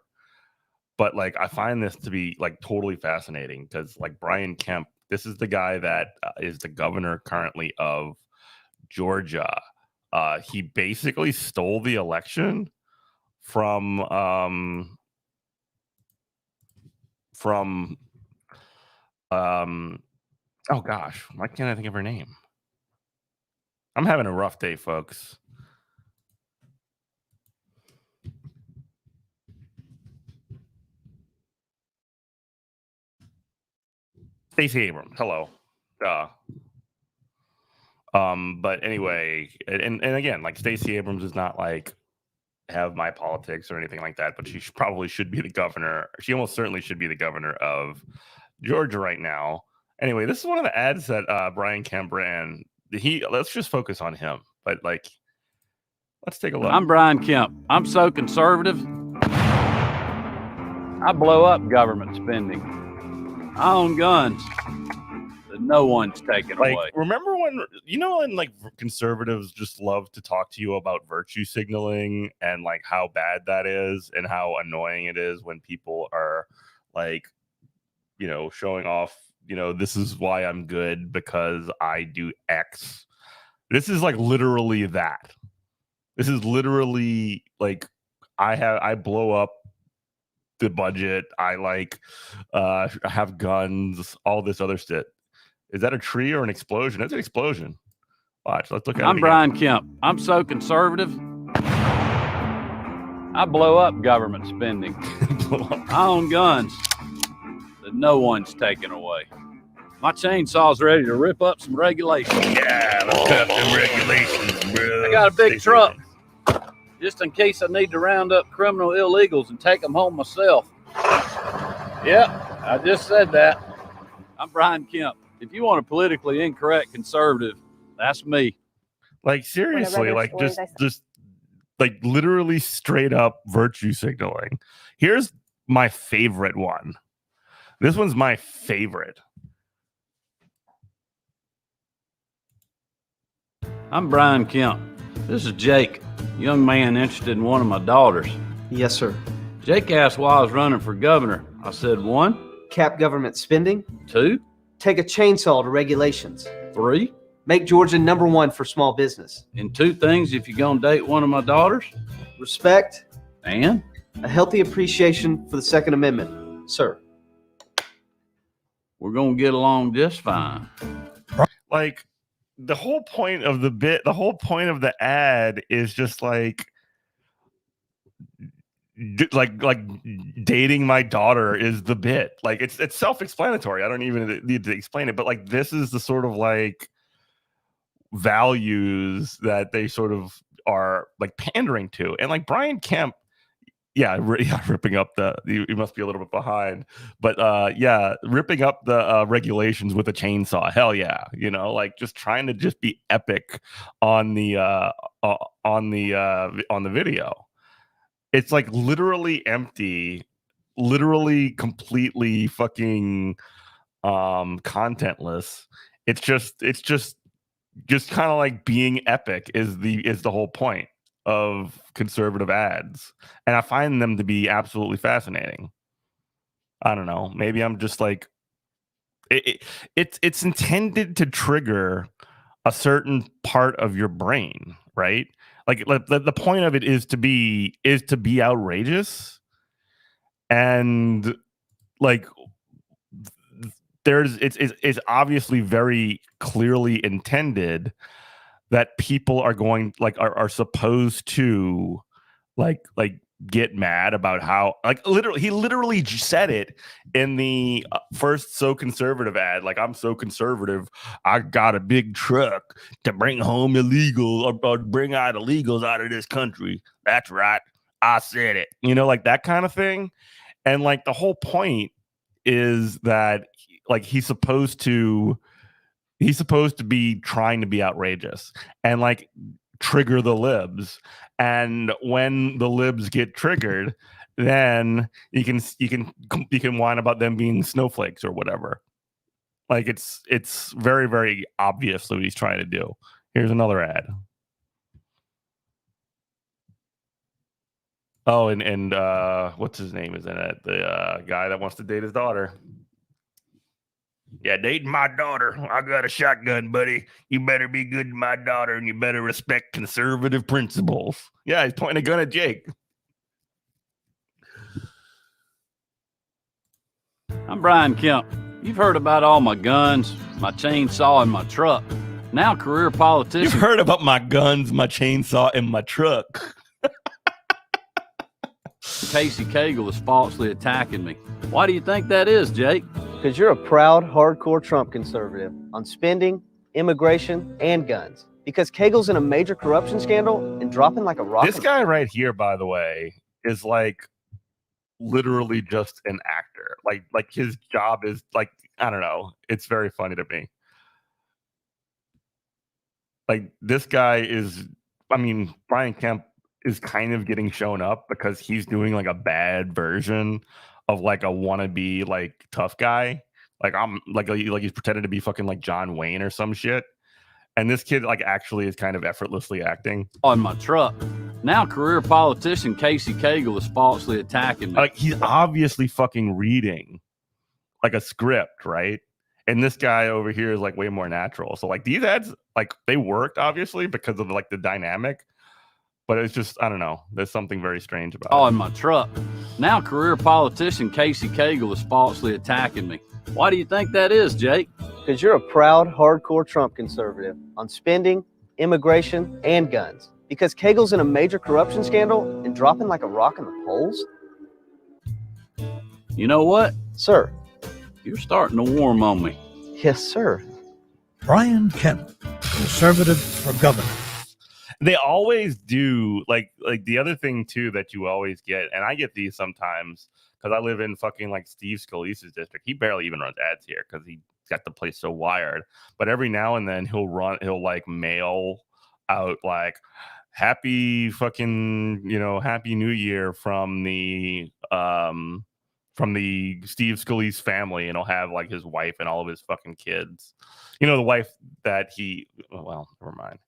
but like I find this to be like totally fascinating because like Brian Kemp, this is the guy that is the governor currently of Georgia. He basically stole the election from oh gosh, why can't I think of her name? I'm having a rough day, folks. Stacey Abrams. Hello. But anyway, and again, like Stacey Abrams is not like have my politics or anything like that, but she probably should be the governor. She almost certainly should be the governor of Georgia right now. Anyway, this is one of the ads that Brian Kemp ran. Let's just focus on him, but like, let's take a look. I'm Brian Kemp. I'm so conservative. I blow up government spending. I own guns that no one's taking like, away. Remember when, you know, when like conservatives just love to talk to you about virtue signaling and like how bad that is and how annoying it is when people are like, you know, showing off, you know, this is why I'm good because I do X. This is like literally that. This is literally like I blow up the budget. I like have guns, all this other shit. Is that a tree or an explosion? It's an explosion. Watch, let's look at it. I'm Brian Kemp. I'm so conservative. I blow up government spending. I own guns that no one's taking away. My chainsaw's ready to rip up some regulations. Yeah, let's cut them regulations, bro. I got a big truck, just in case I need to round up criminal illegals and take them home myself. Yep, I just said that. I'm Brian Kemp. If you want a politically incorrect conservative, that's me. Like seriously, like just like literally straight up virtue signaling. Here's my favorite one. This one's my favorite. I'm Brian Kemp. This is Jake, young man interested in one of my daughters. Yes, sir. Jake asked why I was running for governor. I said, 1, Cap government spending. 2, Take a chainsaw to regulations. 3, Make Georgia #1 for small business. and 2 things if you're gonna date one of my daughters. Respect. And A healthy appreciation for the Second Amendment, sir. we're gonna get along just fine. Like the whole point of the whole point of the ad is just like dating my daughter is the bit. Like it's self-explanatory. I don't even need to explain it, but like this is the sort of like values that they sort of are like pandering to. And like Brian Kemp, ripping up you must be a little bit behind, but ripping up the regulations with a chainsaw. Hell yeah, like just trying to just be epic on the video. It's like literally empty, literally completely fucking contentless. It's just kind of like being epic is the whole point of conservative ads, and I find them to be absolutely fascinating. I don't know, maybe I'm just like it's intended to trigger a certain part of your brain, right? Like the point of it is to be outrageous, and like it's obviously very clearly intended that people are going are supposed to like get mad about how he literally said it in the first So Conservative ad. Like, I'm so conservative, I got a big truck to bring home illegal or bring out illegals out of this country. That's right, I said it. Like that kind of thing. And like the whole point is that like he's supposed to be trying to be outrageous and like trigger the libs, and when the libs get triggered, then you can whine about them being snowflakes or whatever. Like it's very, very obvious what he's trying to do. Here's another ad. Oh, and what's his name is in it? The guy that wants to date his daughter. Yeah, dating my daughter. I got a shotgun, buddy. You better be good to my daughter, and you better respect conservative principles. Yeah, he's pointing a gun at Jake. I'm Brian Kemp. You've heard about all my guns, my chainsaw, and my truck. Now career politician. You've heard about my guns, my chainsaw, and my truck. Casey Cagle is falsely attacking me. Why do you think that is, Jake? Because you're a proud, hardcore Trump conservative on spending, immigration, and guns. Because Cagle's in a major corruption scandal and dropping like a rock. This guy right here, by the way, is like literally just an actor. Like his job is like, I don't know. It's very funny to me. Like this guy is, I mean, Brian Kemp is kind of getting shown up because he's doing like a bad version of like a wannabe like tough guy. Like I'm like he's pretending to be fucking like John Wayne or some shit. And this kid like actually is kind of effortlessly acting. On my truck. Now career politician Casey Cagle is falsely attacking me. Like he's obviously fucking reading like a script, right? And this guy over here is like way more natural. So like these ads, like they worked obviously because of like the dynamic. But it's just, I don't know. There's something very strange about it. On my truck. Now career politician Casey Cagle is falsely attacking me. Why do you think that is, Jake? Because you're a proud, hardcore Trump conservative on spending, immigration, and guns. Because Cagle's in a major corruption scandal and dropping like a rock in the polls. You know what? Sir. You're starting to warm on me. Yes, sir. Brian Kemp, conservative for governor. They always do like the other thing too that you always get, and I get these sometimes because I live in fucking like Steve Scalise's district. He barely even runs ads here because he got the place so wired. But every now and then he'll like mail out like happy fucking Happy New Year from the from the Steve Scalise family, and he'll have like his wife and all of his fucking kids. You know, the wife that he. Well, never mind.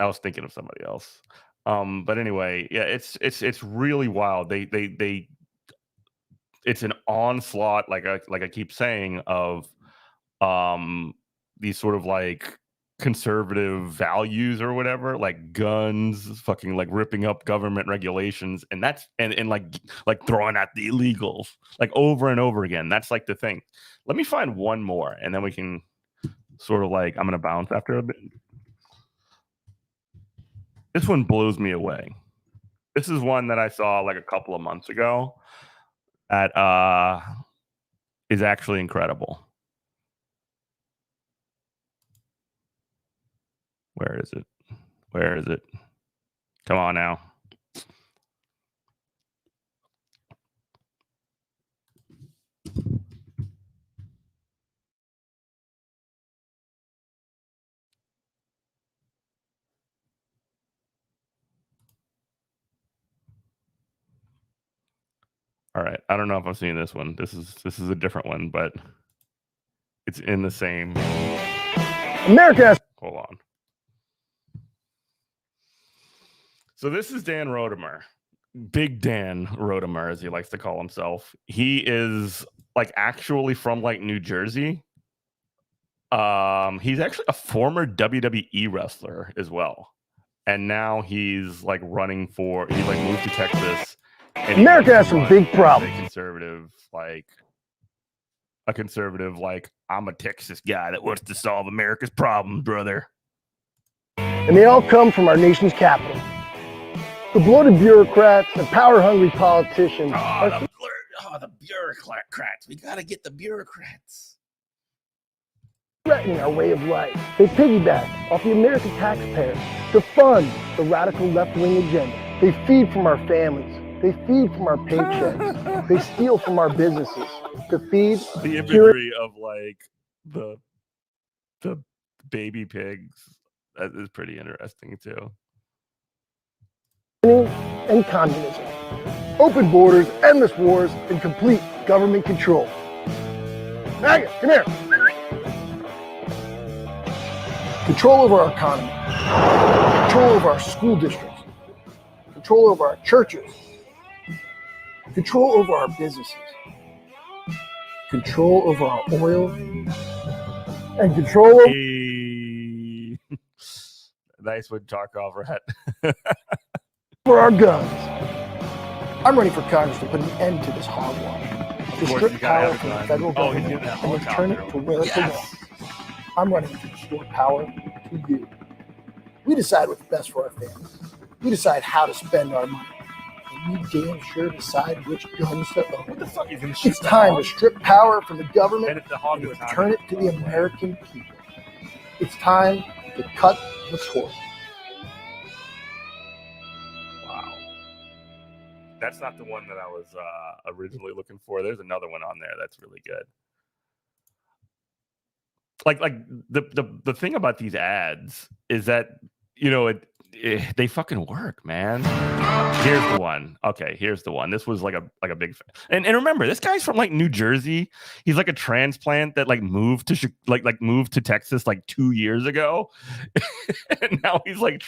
I was thinking of somebody else. But anyway, yeah, it's really wild. They it's an onslaught, like I keep saying, of these sort of like conservative values or whatever, like guns, fucking like ripping up government regulations, and that's and like throwing at the illegals like over and over again. That's like the thing. Let me find one more, and then we can sort of like I'm gonna bounce after a bit. This one blows me away. This is one that I saw like a couple of months ago that is actually incredible. Where is it? Where is it? Come on now. All right. I don't know if I'm seeing this one. This is a different one, but it's in the same. America. Hold on. So this is Dan Rodemer. Big Dan Rodemer, as he likes to call himself. He is like actually from like New Jersey. He's actually a former WWE wrestler as well. And now he's like running for, he like moved to Texas. And America has some big problems. A conservative, like, I'm a Texas guy that wants to solve America's problems, brother. And they all come from our nation's capital. The bloated bureaucrats and power-hungry politicians the bureaucrats. We got to get the bureaucrats. Threatening our way of life. They piggyback off the American taxpayer to fund the radical left-wing agenda. They feed from our families. They feed from our paychecks. They steal from our businesses to feed the imagery of like the baby pigs. That is pretty interesting too. And communism. Open borders, endless wars, and complete government control. Maggot, come here. Control over our economy. Control over our school districts. Control over our churches. Control over our businesses. Control over our oil. And control over... Nice one, Tarkov, right? For our guns. I'm ready for Congress to put an end to this hogwash. To strip power from the federal government and return it to where it belongs. I'm running to restore power to you. We decide what's best for our families. We decide how to spend our money. And you damn sure decide which guns to own. What the fuck is this? It's time to strip power from the government and return it to the American people. It's time to cut the cord. Wow. That's not the one that I was originally looking for. There's another one on there that's really good. Like the thing about these ads is that, you know, they fucking work, man. Here's the one. Okay, here's the one. This was like a big fan. And remember, this guy's from like New Jersey. He's like a transplant that like moved to Texas like 2 years ago. And now he's like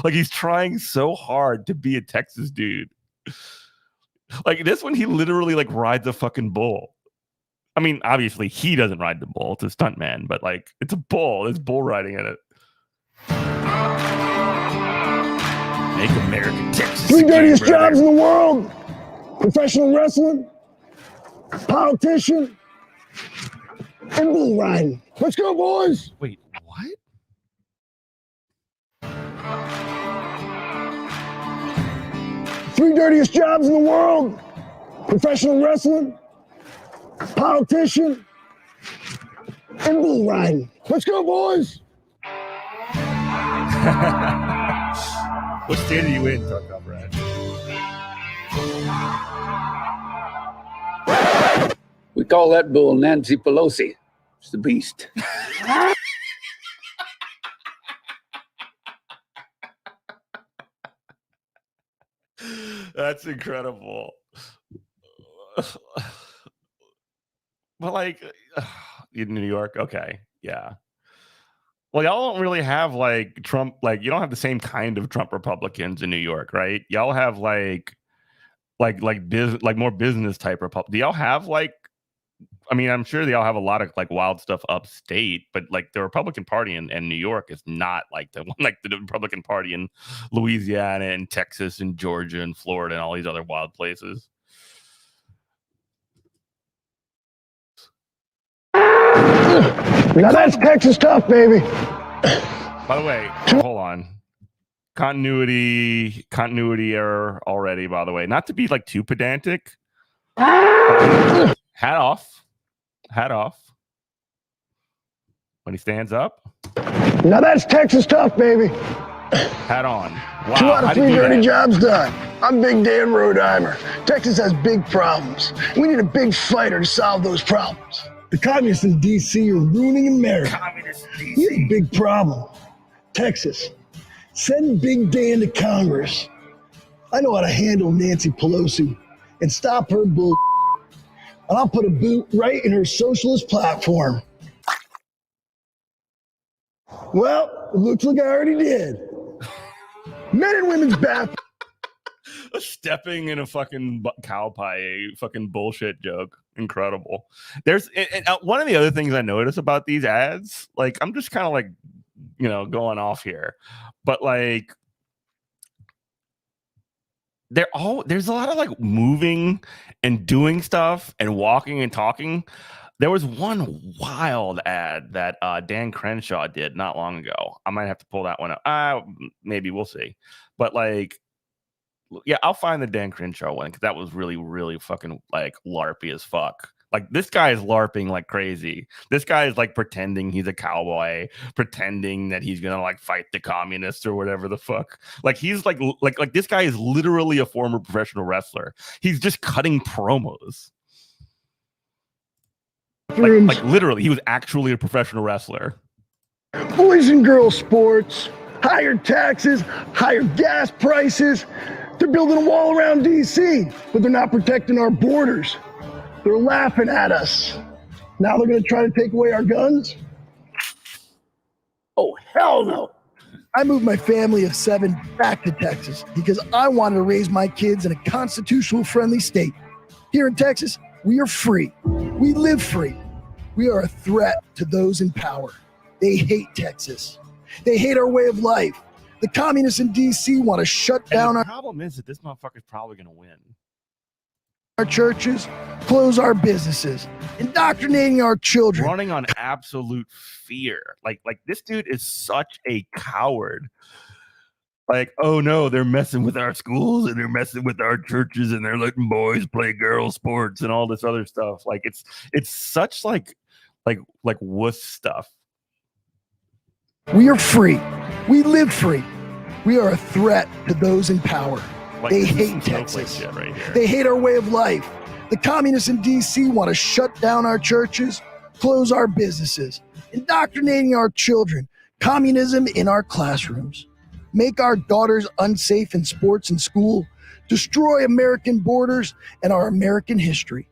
he's trying so hard to be a Texas dude. Like this one, he literally like rides a fucking bull. I mean, obviously he doesn't ride the bull. It's a stuntman, but like it's a bull. There's bull riding in it. Make America Texas. 3 dirtiest jobs in the world. Professional wrestling, politician, and bull riding. Let's go, boys. Wait, what? Three dirtiest jobs in the world. Professional wrestling, politician, and bull riding. Let's go, boys. What state are you in, Comrade? We call that bull Nancy Pelosi. It's the beast. That's incredible. But like in New York, okay, yeah. Well, y'all don't really have like Trump, like you don't have the same kind of Trump Republicans in New York, right? Y'all have like more business type Republic. Do y'all have like? I mean, I'm sure they all have a lot of like wild stuff upstate, but like the Republican Party in New York is not like the Republican Party in Louisiana and Texas and Georgia and Florida and all these other wild places. Now that's Texas tough, baby. By the way, hold on. Continuity error already, by the way. Not to be like too pedantic. Hat off. When he stands up. Now that's Texas tough, baby. Hat on. Wow. 2 out of 3 dirty jobs done. I'm Big Dan Rodeheimer. Texas has big problems. We need a big fighter to solve those problems. The communists in D.C. are ruining America. We have a big problem. Texas. Send Big Dan to Congress. I know how to handle Nancy Pelosi and stop her bull. And I'll put a boot right in her socialist platform. Well, it looks like I already did. Men and women's bath. Stepping in a fucking cow pie, fucking bullshit joke. Incredible. There's one of the other things I notice about these ads, like I'm just kind of like, going off here, but like there's a lot of like moving and doing stuff and walking and talking. There was one wild ad that Dan Crenshaw did not long ago. I might have to pull that one up. Maybe we'll see. But like, yeah, I'll find the Dan Crenshaw one because that was really, really fucking like LARPy as fuck. Like this guy is LARPing like crazy. This guy is like pretending he's a cowboy, pretending that he's gonna like fight the communists or whatever the fuck. Like he's like this guy is literally a former professional wrestler. He's just cutting promos. Like literally, he was actually a professional wrestler. Boys and girls sports, higher taxes, higher gas prices. They're building a wall around D.C., but they're not protecting our borders. They're laughing at us. Now they're going to try to take away our guns? Oh, hell no. I moved my family of 7 back to Texas because I wanted to raise my kids in a constitutional-friendly state. Here in Texas, we are free. We live free. We are a threat to those in power. They hate Texas. They hate our way of life. The communists in D.C. want to shut down The problem is that this motherfucker's probably going to win. our churches, close our businesses, indoctrinating our children. Running on absolute fear. Like this dude is such a coward. Like, oh no, they're messing with our schools and they're messing with our churches and they're letting boys play girl sports and all this other stuff. Like it's such like wuss stuff. We are free. We live free. We are a threat to those in power. Like, they hate Texas. Shit right here. They hate our way of life. The communists in D.C. want to shut down our churches, close our businesses, indoctrinating our children, communism in our classrooms, make our daughters unsafe in sports and school, destroy American borders and our American history.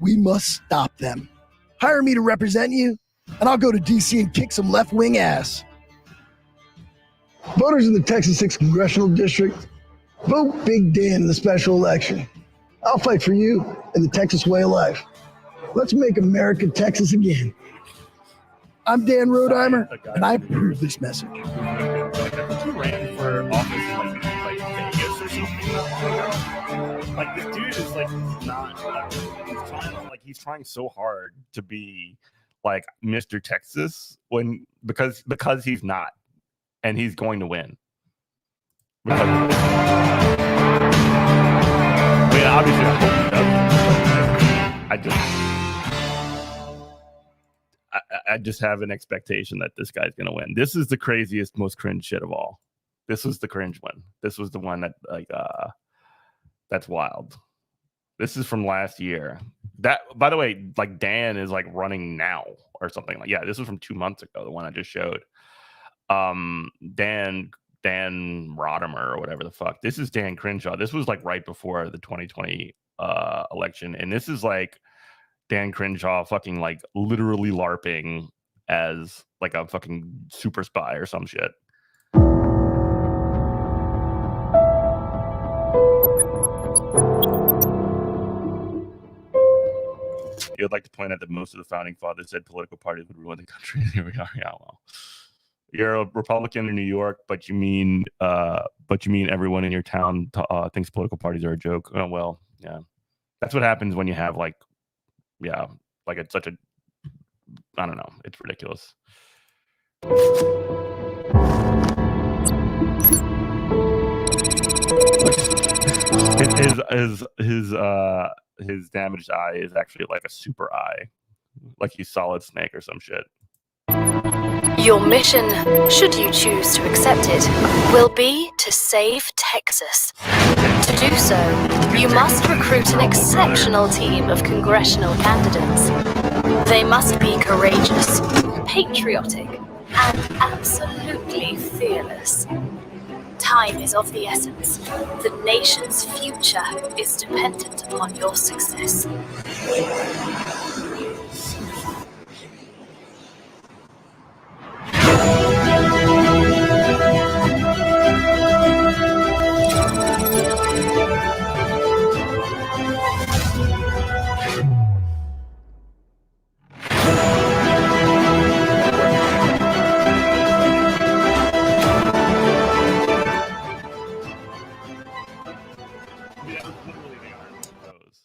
We must stop them. Hire me to represent you, and I'll go to D.C. and kick some left-wing ass. Voters in the Texas 6th Congressional District, vote Big Dan in the special election. I'll fight for you and the Texas way of life. Let's make America Texas again. I'm Dan Rodeheimer, and I approve this message. Like, I think he ran for office in like Vegas or something not long ago. Like this dude is like not he's trying so hard to be like Mr. Texas because he's not, and he's going to win. Because, I mean, obviously, I hope he doesn't. I just have an expectation that this guy's going to win. This is the craziest, most cringe shit of all. This was the cringe one. This was the one that that's wild. This is from last year. That, by the way, like Dan is like running now or something. Like, yeah, this was from 2 months ago. The one I just showed. Dan Dan Rodimer or whatever the fuck. This is Dan Crenshaw. This was like right before the 2020 election, and this is like Dan Crenshaw fucking like literally LARPing as like a fucking super spy or some shit. You'd like to point out that most of the founding fathers said political parties would ruin the country. Here we are. Yeah, well, you're a Republican in New York, but you mean everyone in your town thinks political parties are a joke. Oh well, yeah, that's what happens when you have like, yeah, like it's such a, I don't know, it's ridiculous. His damaged eye is actually like a super eye, like he's Solid Snake or some shit. Your mission, should you choose to accept it, will be to save Texas. To do so, you must recruit an exceptional team of congressional candidates. They must be courageous, patriotic, and absolutely fearless. Time is of the essence. The nation's future is dependent upon your success.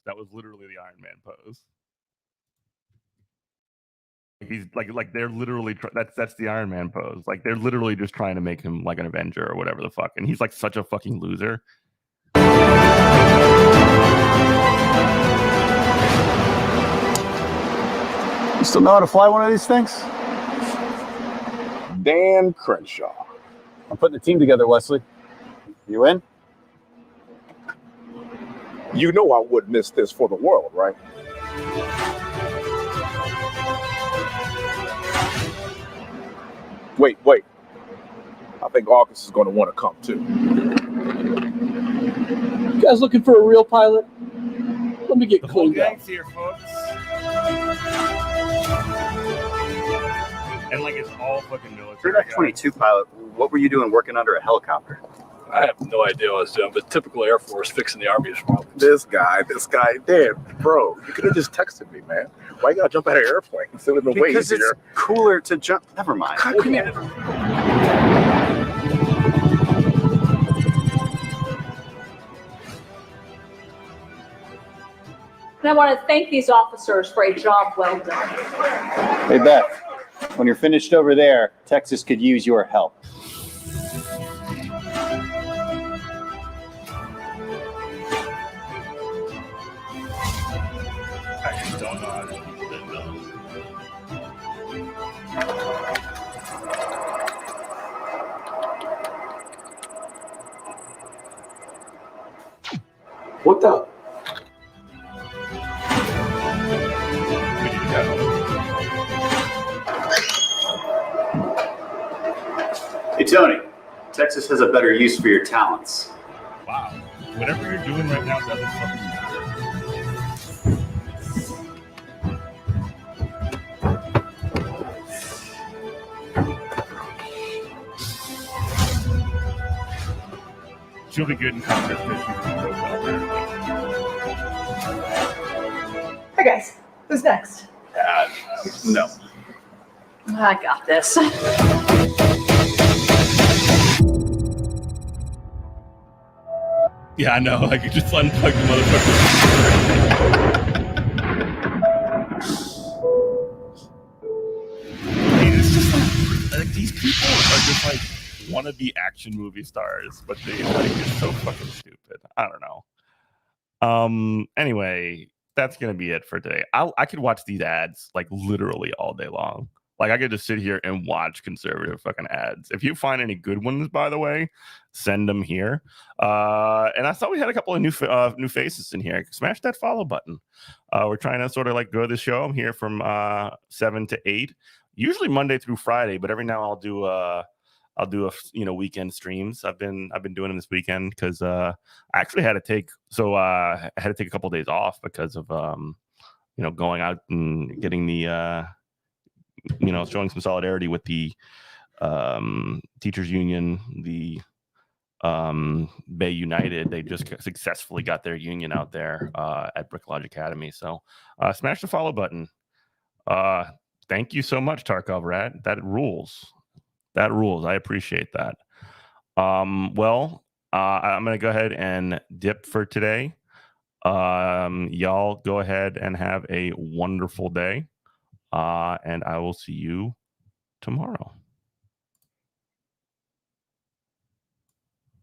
That was literally the Iron Man pose. He's like they're literally that's the Iron Man pose. Like they're literally just trying to make him like an Avenger or whatever the fuck, and he's like such a fucking loser. You still know how to fly one of these things? Dan Crenshaw. I'm putting a team together, Wesley. You in? You know I wouldn't miss this for the world, right? Wait. I think August is going to want to come too. You guys looking for a real pilot? Let me get The whole cleaned up. gang's here, folks. And like it's all fucking military. You're that 22 pilot. What were you doing working under a helicopter? I have no idea what I was doing, but typical Air Force fixing the Army's problems. This guy, damn, bro, you could have just texted me, man. Why you gotta jump out of an airplane? It would have been way Because it's easier. cooler to jump. Never mind. Come here. And I want to thank these officers for a job well done. Hey, Beth, when you're finished over there, Texas could use your help. I just don't know how to keep it though. What the? Hey, Tony, Texas has a better use for your talents. Wow. Whatever you're doing right now doesn't fucking matter. She'll be good in Congress because she's going to go Hey guys, who's next? No. I got this. Yeah, I know. Like, you just unplug the motherfucker. I mean, it's just like these people are just like wannabe action movie stars, but they like it's so fucking stupid. I don't know. Anyway, that's gonna be it for today. I could watch these ads like literally all day long. Like I could just sit here and watch conservative fucking ads. If you find any good ones, by the way, send them here. And I thought we had a couple of new faces in here. Smash that follow button. We're trying to sort of like grow the show. I'm here from 7 to 8, usually Monday through Friday, but every now I'll do I'll do weekend streams. I've been doing them this weekend because I actually had to take I had to take a couple of days off because of going out and getting the showing some solidarity with the teachers union, the Bay United. They just successfully got their union out there at Brick Lodge Academy. So smash the follow button. Thank you so much, Tarkov Rat. That rules. That rules. I appreciate that. Well, I'm going to go ahead and dip for today. Y'all go ahead and have a wonderful day. And I will see you tomorrow.